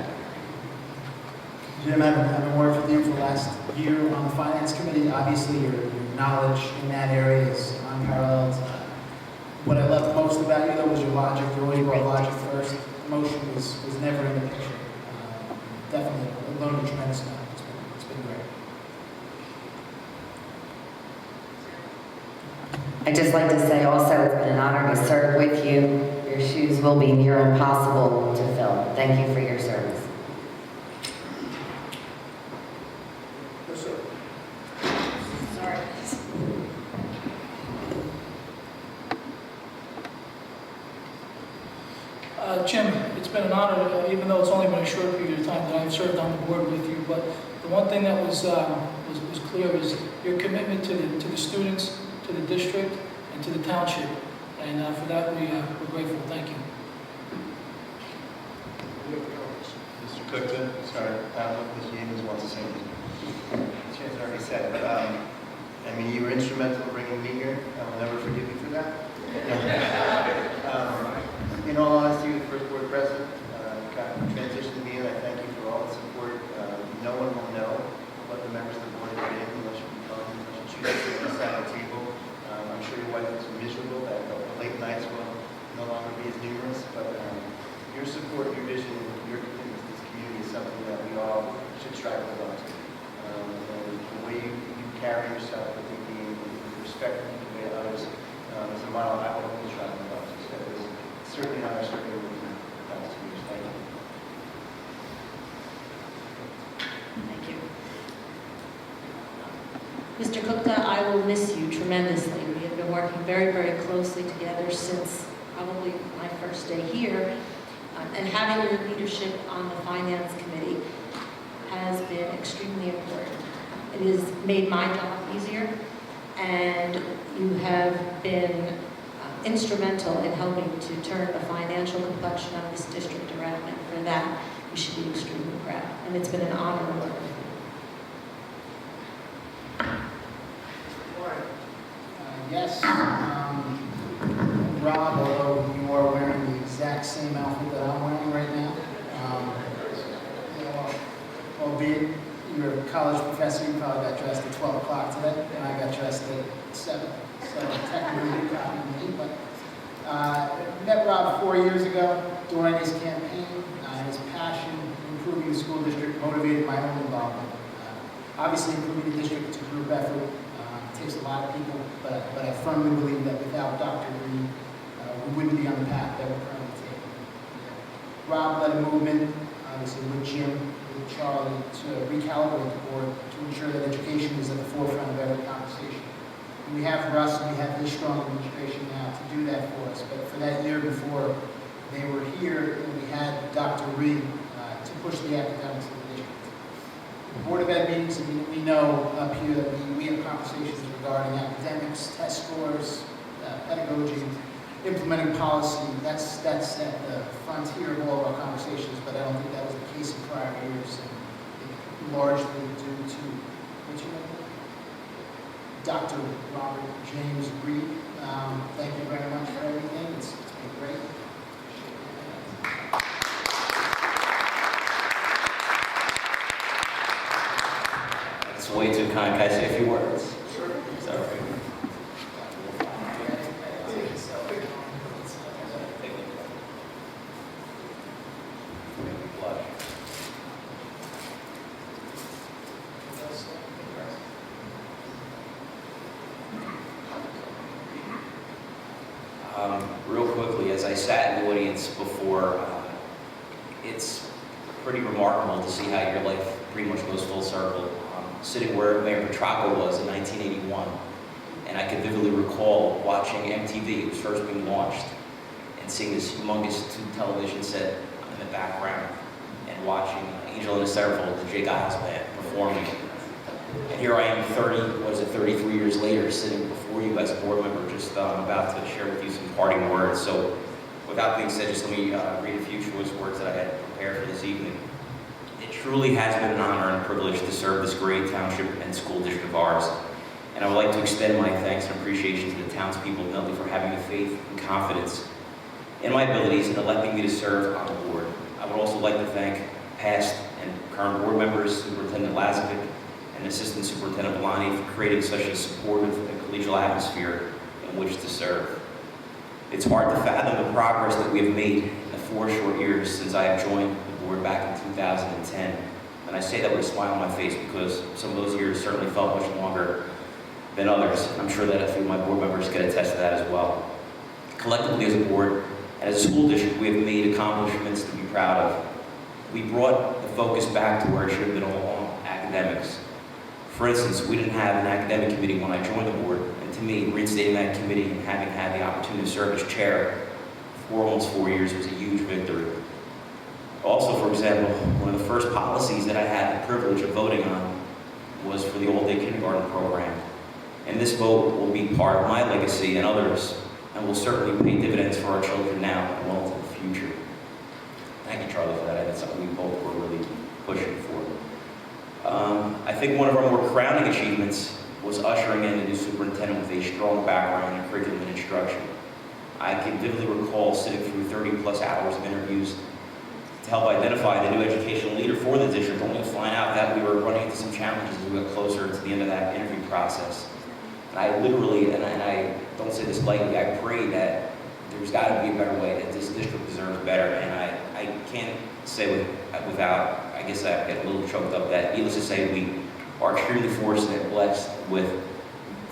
Jim, I've been working with you for the last year on the Finance Committee. Obviously, your knowledge in that area is unparalleled. What I loved most about you, though, was your logic. You always brought logic first. Emotion was never in the picture. Definitely learned a tremendous amount. It's been great. I'd just like to say also it's been an honor to serve with you. Your shoes will be near impossible to fill. Thank you for your service. Yes, sir. Sorry. Jim, it's been an honor, even though it's only been a short period of time that I've served on the board with you, but the one thing that was clear is your commitment to the students, to the district, and to the township. And for that, we're grateful. Thank you. Mr. Cookton, sorry, I don't know if Mr. Yames wants to say anything. Chance already said, but you were instrumental in bringing me here. I will never forgive you for that. In all honesty, the first board president kind of transitioned me in. I thank you for all the support. No one will know what the members of the board have been unless you become, unless you choose to sit beside the table. I'm sure your wife is miserable that the late nights will no longer be as numerous, but your support, your vision, your commitment to this community is something that we all should strive to live up to. And the way you carry yourself, I think the respect that you convey to others is a model I will always strive to live up to. So it was certainly an honor serving with you the past 2 years. Thank you. Thank you. Mr. Gupta, I will miss you tremendously. We have been working very, very closely together since probably my first day here. And having your leadership on the Finance Committee has been extremely important. It has made my job easier, and you have been instrumental in helping to turn the financial complexion of this district around, and for that, you should be extremely proud. And it's been an honor to work with you. Yes, Rob, although you are wearing the exact same outfit that I'm wearing right now, albeit you're a college professor, you probably got dressed at 12 o'clock today, and I got dressed at 7. So technically you copied me, but met Rob 4 years ago during his campaign. His passion in improving the school district motivated my own involvement. Obviously, improving the district is a group effort. It takes a lot of people, but I firmly believe that without Dr. Reed, we wouldn't be on the path that we're currently taking. Rob led a movement, obviously with Jim, with Charlie, to recalibrate the board to ensure that education is at the forefront of every conversation. And we have Russ, and we have this strong administration now to do that for us. But for that year before they were here, and we had Dr. Reed to push the academics of the district. The Board of Ed meetings, we know up here that we have conversations regarding academics, test scores, pedagogy, implementing policy. That's at the frontier of all of our conversations, but I don't think that was the case in prior years, and largely due to, what's your name? Dr. Robert James Reed. Thank you very much for everything. It's been great. It's way too kind. Can I say a few words? Sure. Sorry. Real quickly, as I sat in the audience before, it's pretty remarkable to see how your life pretty much goes full circle. Sitting where Mayor Petracco was in 1981, and I can vividly recall watching MTV, it was first being launched, and seeing this humongous tube television set in the background, and watching Angel and the Centerfold, the Jay Giles Band, performing. And here I am 33 years later, sitting before you as a board member, just about to share with you some parting words. So without being said, just let me read a few choice words that I had prepared for this evening. It truly has been an honor and privilege to serve this great township and school district of ours. And I would like to extend my thanks and appreciation to the townspeople of Nutley for having the faith and confidence in my abilities and electing me to serve on the board. I would also like to thank past and current board members, Superintendent Lazovic and Assistant Superintendent Belani, for creating such a supportive and collegial atmosphere in which to serve. It's hard to fathom the progress that we have made in the 4 short years since I have joined the board back in 2010. And I say that with a smile on my face because some of those years certainly felt much longer than others. I'm sure that a few of my board members can attest to that as well. Collectively as a board and as a school district, we have made accomplishments to be proud of. We brought the focus back to where it should have been all along, academics. For instance, we didn't have an academic committee when I joined the board, and to me, reinstating that committee and having had the opportunity to serve as chair for almost 4 years was a huge victory. Also, for example, one of the first policies that I had the privilege of voting on was for the all-day kindergarten program. And this vote will be part of my legacy and others, and will certainly pay dividends for our children now and well into the future. Thank you, Charlie, for that. That's something we both were really pushing for. I think one of our more crowning achievements was ushering in a new superintendent with a strong background in curriculum and instruction. I can vividly recall sitting through 30-plus hours of interviews to help identify the new educational leader for the district, only to find out that we were running into some challenges as we got closer to the end of that interview process. And I literally, and I don't say this lightly, I pray that there's got to be a better way, that this district deserves better. And I can't say without, I guess I get a little choked up, that needless to say, we are extremely fortunate and blessed with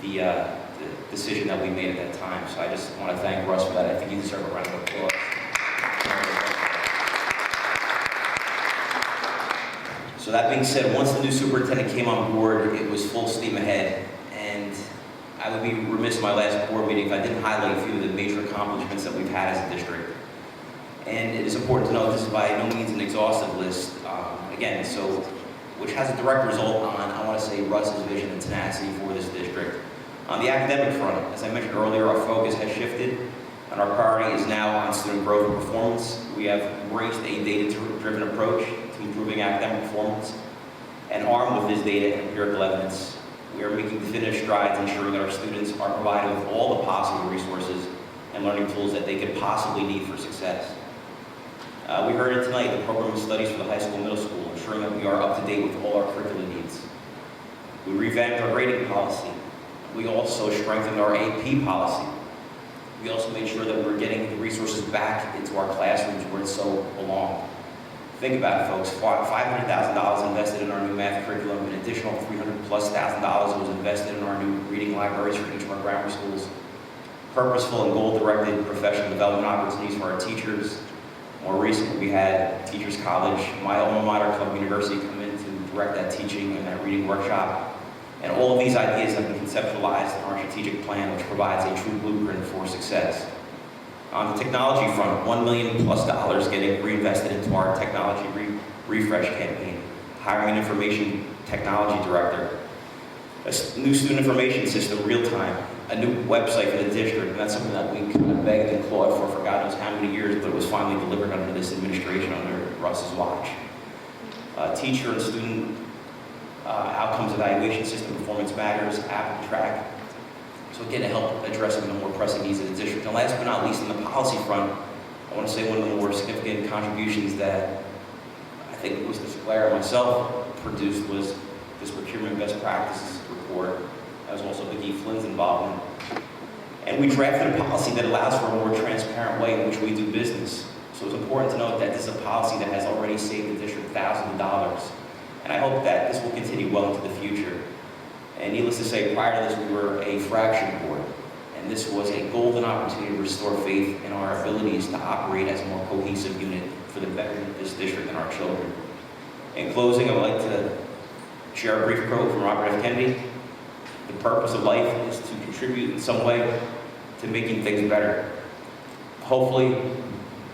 the decision that we made at that time. So I just want to thank Russ for that. I think you deserve a round of applause. So that being said, once the new superintendent came on board, it was full steam ahead. And I would be remiss in my last board meeting if I didn't highlight a few of the major accomplishments that we've had as a district. And it is important to note this is by no means an exhaustive list. Again, so, which has a direct result on, I want to say, Russ's vision and tenacity for this district. On the academic front, as I mentioned earlier, our focus has shifted, and our priority is now on student growth and performance. We have embraced a data-driven approach to improving academic performance, and armed with this data and empirical evidence, we are making definitive strides ensuring that our students are provided with all the possible resources and learning tools that they could possibly need for success. We heard it tonight, the program of studies for the high school and middle school, ensuring that we are up to date with all our curricular needs. We revamped our grading policy. We also strengthened our AP policy. We also made sure that we were getting the resources back into our classrooms where it so belonged. Think about it, folks. $500,000 invested in our new math curriculum, an additional $300,000+ was invested in our new reading libraries for each of our grammar schools, purposeful and goal-directed professional development opportunities for our teachers. More recently, we had Teachers College, my alma mater, Club University, come in to direct that teaching and that reading workshop. And all of these ideas have been conceptualized in our strategic plan, which provides a true blueprint for success. On the technology front, $1 million+ getting reinvested into our technology refresh campaign, hiring an information technology director, a new student information system, real time, a new website for the district, and that's something that we kind of begged and clawed for God knows how many years, but it was finally delivered under this administration, under Russ's watch. Teacher and student outcomes evaluation system, performance matters, app and track. So again, to help address some of the more pressing needs of the district. And last but not least, on the policy front, I want to say one of the more significant contributions that I think Mr. Sclair and myself produced was this procurement best practices report. That was also Vicki Flynn's involvement. And we drafted a policy that allows for a more transparent way in which we do business. So it's important to note that this is a policy that has already saved the district thousands of dollars. And I hope that this will continue well into the future. And needless to say, prior to this, we were a fraction board. And this was a golden opportunity to restore faith in our abilities to operate as a more cohesive unit for the betterment of this district and our children. In closing, I would like to share a brief quote from Robert F. Kennedy. The purpose of life is to contribute in some way to making things better. Hopefully,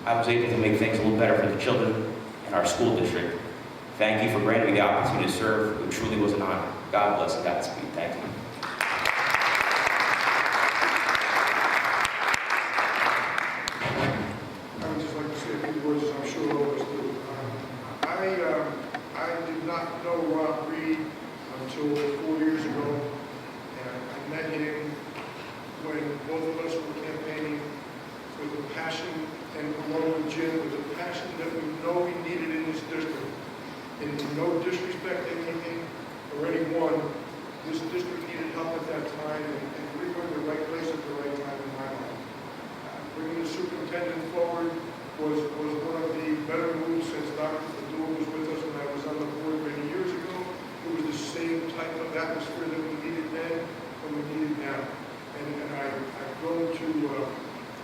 I was able to make things a little better for the children in our school district. Thank you for granting me the opportunity to serve. It truly was an honor. God bless and Godspeed. Thank you. I would just like to say a few words, as I'm sure all of us do. I did not know Rob Reed until 4 years ago. And I met him when both of us were campaigning with the passion, and along with Jim, with the passion that we know we needed in this district. And no disrespect to anything or anyone, this district needed help at that time, and we were in the right place at the right time in my life. Bringing the superintendent forward was one of the better moves since Dr. Fadul was with us when I was on the board many years ago. It was the same type of atmosphere that we needed then and we need it now. And I've grown to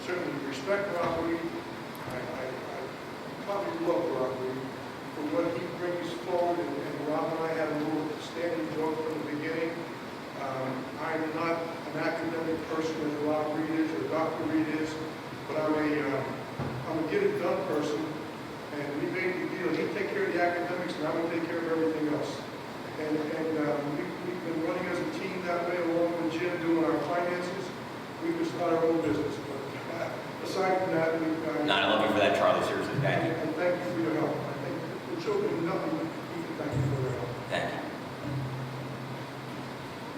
certainly respect Rob Reed. I probably love Rob Reed for what he brings forward, and Rob and I had a little standing joke from the beginning. I'm not an academic person as Rob Reed is or Dr. Reed is, but I'm a get-it-done person, and we made the deal. He'd take care of the academics, and I would take care of everything else. And we've been running as a team that way, along with Jim doing our finances. We would start our own business. But aside from that, I love you for that, Charlie. Seriously, thank you. And thank you for your help. I think the children, nothing, we can thank you for their help. Thank you.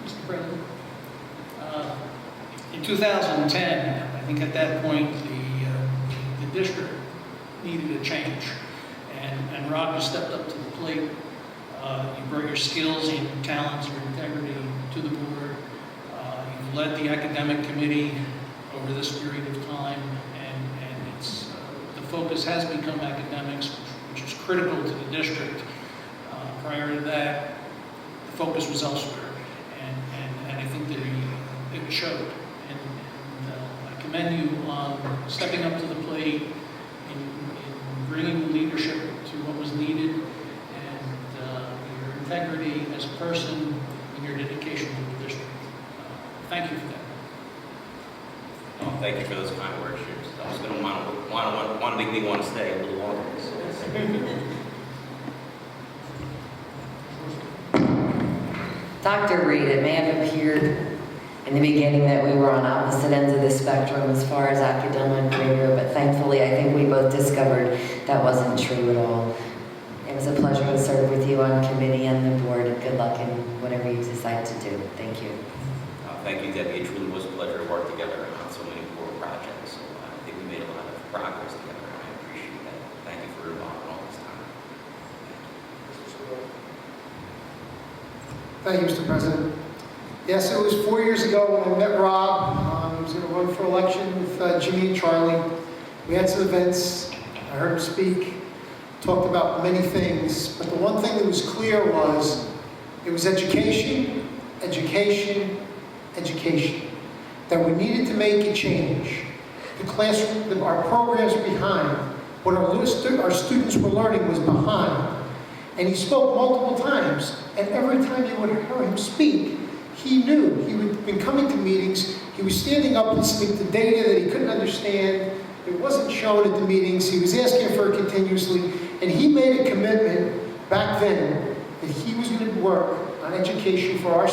Mr. President, in 2010, I think at that point, the district needed a change. And Rob, you stepped up to the plate. You brought your skills, your talents, your integrity to the board. You've led the academic committee over this period of time, and it's the focus has become academics, which is critical to the district. Prior to that, the focus was elsewhere, and I think that it showed. And I commend you on stepping up to the plate, in bringing the leadership to what was needed, and your integrity as a person, and your dedication to the district. Thank you for that. Thank you for those kind words, James. So it's going to want to make me want to stay a little longer. Dr. Reed, it may have appeared in the beginning that we were on opposite ends of the spectrum as far as academic rigor, but thankfully I think we both discovered that wasn't true at all. It was a pleasure to serve with you on committee and the board. Good luck in whatever you decide to do. Thank you. Thank you, Debbie. It truly was a pleasure to work together on so many important projects. So I think we made a lot of progress together, and I appreciate that. Thank you for your involvement all this time. Thank you, Mr. President. Yes, it was 4 years ago when I met Rob. He was going to run for election with Jimmy and Charlie. We had some events. I heard him speak, talked about many things, but the one thing that was clear was it was education, education, education. That we needed to make a change. The classroom, our programs were behind. What our students were learning was behind. And he spoke multiple times, and every time you would hear him speak, he knew. He had been coming to meetings, he was standing up listening to data that he couldn't understand, it wasn't shown at the meetings, he was asking for it continuously, and he made a commitment back then that he was going to work on education for our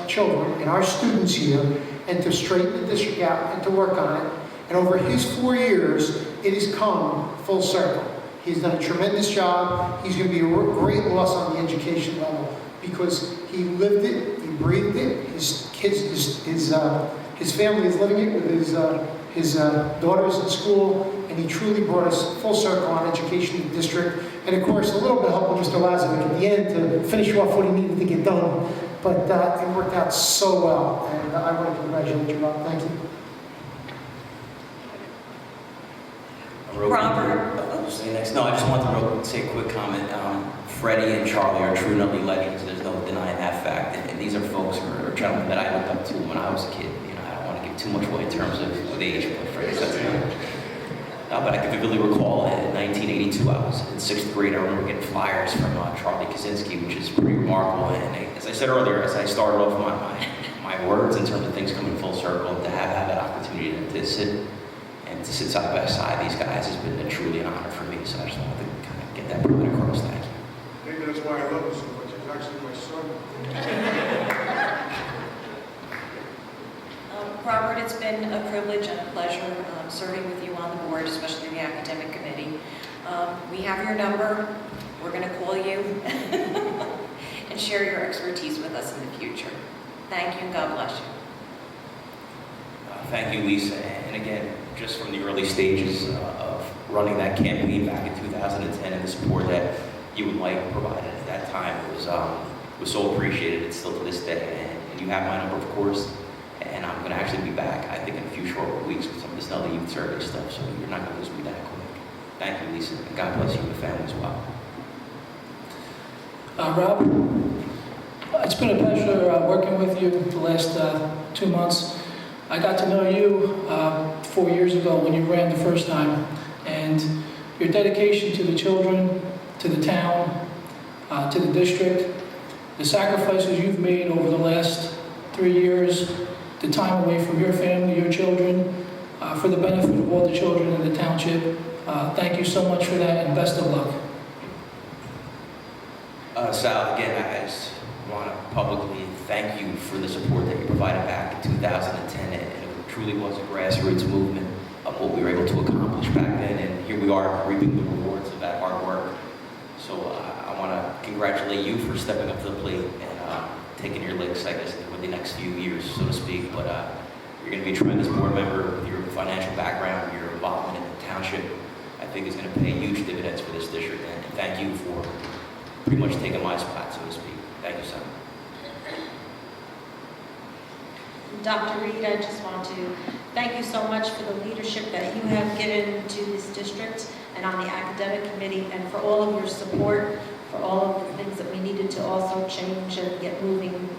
children and our students here, and to straighten the district out and to work on it. And over his 4 years, it has come full circle. He's done a tremendous job. He's going to be a great loss on the education level because he lived it, he breathed it. His kids, his family is living it with his daughters in school, and he truly brought us full circle on education in the district. And of course, a little bit of help with Mr. Lazovic at the end to finish off what he needed to get done. But it worked out so well, and I want to congratulate you, Rob. Thank you. Robert. No, I just wanted to say a quick comment. Freddie and Charlie are true Nutley legends. There's no denying that fact. And these are folks or gentlemen that I looked up to when I was a kid. You know, I don't want to give too much away in terms of age, but Freddie's that's no, but I can vividly recall in 1982, I was in 6th grade. I remember getting flyers from Charlie Kaczynski, which is pretty remarkable. And as I said earlier, as I started off my words in terms of things coming full circle, to have had that opportunity to sit side by side these guys has been truly an honor for me. So I just wanted to kind of get that point across. Thank you. Maybe that's why I love him so much. He's actually my son. Robert, it's been a privilege and a pleasure serving with you on the board, especially the academic committee. We have your number. We're going to call you and share your expertise with us in the future. Thank you and God bless you. Thank you, Lisa. And again, just from the early stages of running that campaign back in 2010 and the support that you and Mike provided at that time was so appreciated. It's still to this day. And you have my number, of course. And I'm going to actually be back, I think, in a few short weeks with some of this other youth service stuff. So you're not going to lose me that quick. Thank you, Lisa. And God bless you and the family as well. Rob, it's been a pleasure working with you the last 2 months. I got to know you 4 years ago when you ran the first time, and your dedication to the children, to the town, to the district, the sacrifices you've made over the last 3 years, the time away from your family, your children, for the benefit of all the children in the township. Thank you so much for that, and best of luck. Sal, again, I just want to publicly thank you for the support that you provided back in 2010. And it truly was a grassroots movement of what we were able to accomplish back then. And here we are reaping the rewards of that hard work. So I want to congratulate you for stepping up to the plate and taking your licks, I guess, over the next few years, so to speak. But you're going to be a tremendous board member with your financial background, your involvement in the township. I think is going to pay huge dividends for this district. And thank you for pretty much taking my spot, so to speak. Thank you, sir. Dr. Reed, I just want to thank you so much for the leadership that you have given to this district and on the academic committee, and for all of your support, for all of the things that we needed to also change and get moving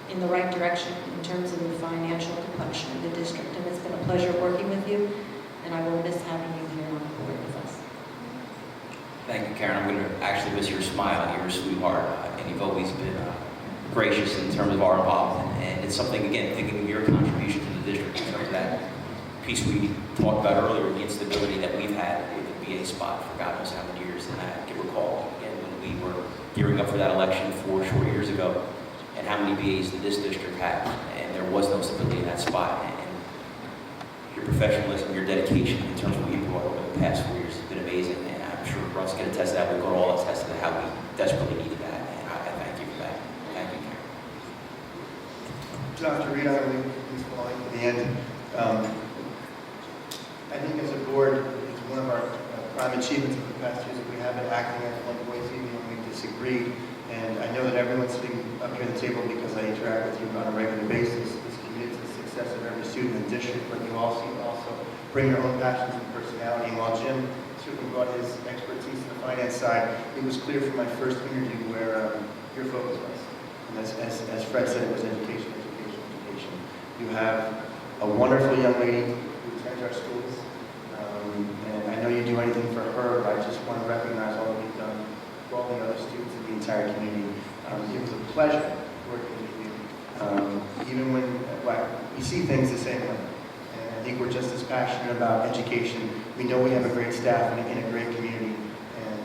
in the right direction in terms of the financial complexion of the district. And it's been a pleasure working with you, and I will miss having you here on the board with us. Thank you, Karen. I'm going to actually miss your smile. You're a sweetheart, and you've always been gracious in terms of our involvement. And it's something, again, thinking of your contribution to the district in terms of that piece we talked about earlier, the instability that we've had with the BA spot for God knows how many years. And I can recall, again, when we were gearing up for that election 4 short years ago, and how many BAs did this district have, and there was no stability in that spot. And your professionalism, your dedication in terms of what you brought over the past 4 years has been amazing, and I'm sure Russ can attest to that. We've got all attest to how we desperately needed that, and I thank you for that. Thank you, Karen. Dr. Reed, I'm going to please calling to the end. I think as a board, it's one of our prime achievements of the past years that we have been acting as one voice even when we disagreed. And I know that everyone's sitting up here at the table because I interact with you on a regular basis. Is committed to the success of every student in the district, but you also bring your own passions and personality. And while Jim certainly brought his expertise to the finance side, it was clear from my first interview where your focus was. And as Fred said, it was education, education, education. You have a wonderful young lady who attends our schools. And I know you do anything for her, but I just want to recognize all that you've done for all the other students in the entire community. It was a pleasure working with you. Even when we see things the same way. And I think we're just as passionate about education. We know we have a great staff and a great community, and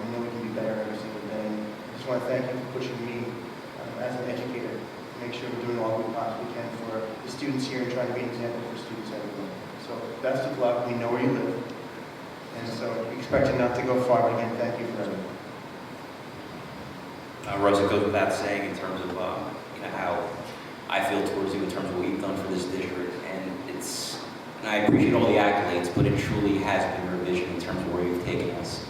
we know we can be better every single day. I just want to thank you for pushing me as an educator to make sure we're doing all we possibly can for the students here and trying to be an example for students everywhere. So best of luck. We know where you live. And so expecting not to go far, but again, thank you for everything. Rose, it goes without saying in terms of how I feel towards you in terms of what you've done for this district, and I appreciate all the accolades, but it truly has been your vision in terms of where you've taken us.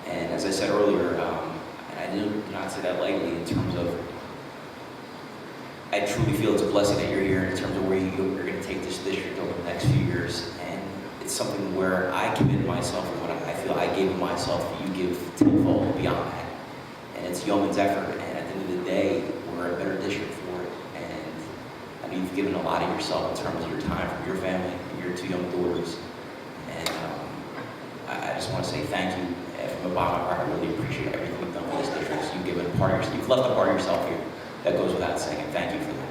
And as I said earlier, and I do not say that lightly, in terms of, I truly feel it's a blessing that you're here in terms of where you're going to take this district over the next few years, and it's something where I committed myself and what I feel I gave of myself, you give tenfold beyond that. And it's yeoman's effort, and at the end of the day, we're a better district for it. And I mean, you've given a lot of yourself in terms of your time from your family and your 2 young daughters. And I just want to say thank you. From the bottom of my heart, I really appreciate everything you've done for this district. So you've given a part of yourself, you've left a part of yourself here. That goes without saying, and thank you for that.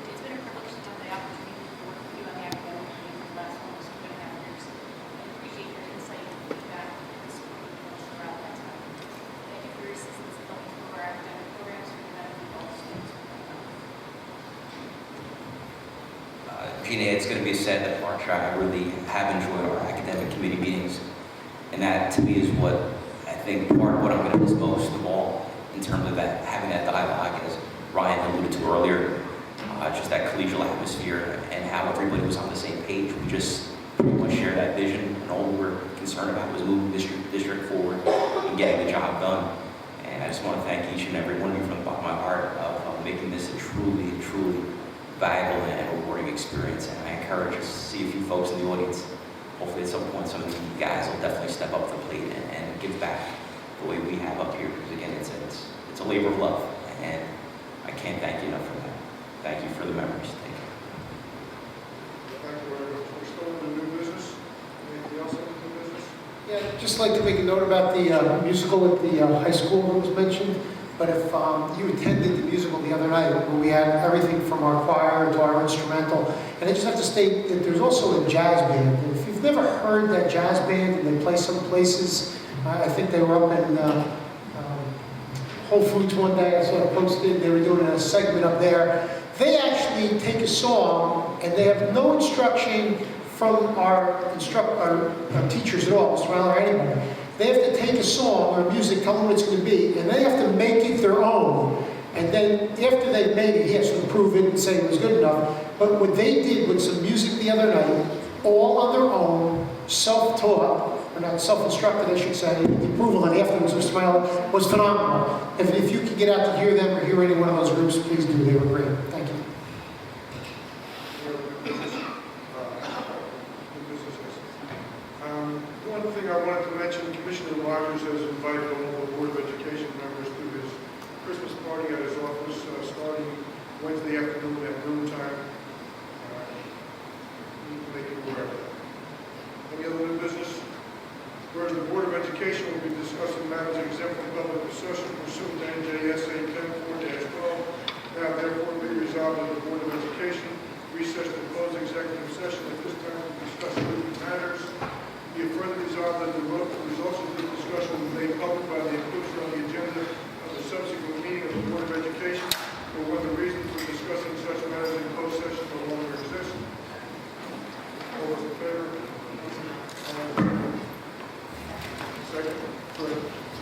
It's been a privilege to have the opportunity to work with you on the academic committee for the last almost 2.5 years. I appreciate your insight and feedback and support throughout that time. Thank you for your assistance in helping improve our academic programs for the benefit of all students. Gina, it's going to be said that Mark and I really have enjoyed our academic committee meetings, and that to me is what I think part of what I'm going to miss most of all in terms of that having that dialogue, as Ryan alluded to earlier, just that collegial atmosphere and how everybody was on the same page. We just pretty much shared that vision, and all we were concerned about was moving district forward and getting the job done. And I just want to thank each and every one of you from the bottom of my heart of making this a truly, truly valuable and rewarding experience. And I encourage us to see a few folks in the audience. Hopefully at some point some of you guys will definitely step up to the plate and give back the way we have up here. Because again, it's a labor of love, and I can't thank you enough for that. Thank you for the memories. Thank you. Thank you very much. We're still in the new business. Anything else in the new business? Yeah, I'd just like to make a note about the musical at the high school that was mentioned. But if you attended the musical the other night, where we had everything from our choir to our instrumental, and I just have to state that there's also a jazz band. And if you've never heard that jazz band, and they play some places, I think they were up in Whole Foods one day, I saw it posted, they were doing a segment up there. They actually take a song, and they have no instruction from our teachers at all, Mr. Allen or anybody. They have to take a song or music, tell them what it's going to be, and they have to make it their own. And then after they've made it, he has to approve it and say it was good enough. But what they did with some music the other night, all on their own, self-taught, or not self-instructed, I should say, the approval and afterwards, Mr. Allen, was phenomenal. If you could get out to hear them or hear any one of those groups, please do. They were great. Thank you. One thing I wanted to mention, Commissioner Rogers has invited all the Board of Education members to his Christmas party at his office starting Wednesday afternoon at noontime. Need to make it aware of that. Any other new business? Whereas the Board of Education will be discussing matters exempt from public discussion pursuant to NJSA 10-4-12, Now therefore be resolved that the Board of Education recess to close executive session at this time to discuss certain matters. Be it further resolved that the results of this discussion will be made public by the inclusion on the agenda of the subsequent meeting of the Board of Education, or when the reason for discussing such matters in closed session no longer exists. All those in favor? Second. Correct.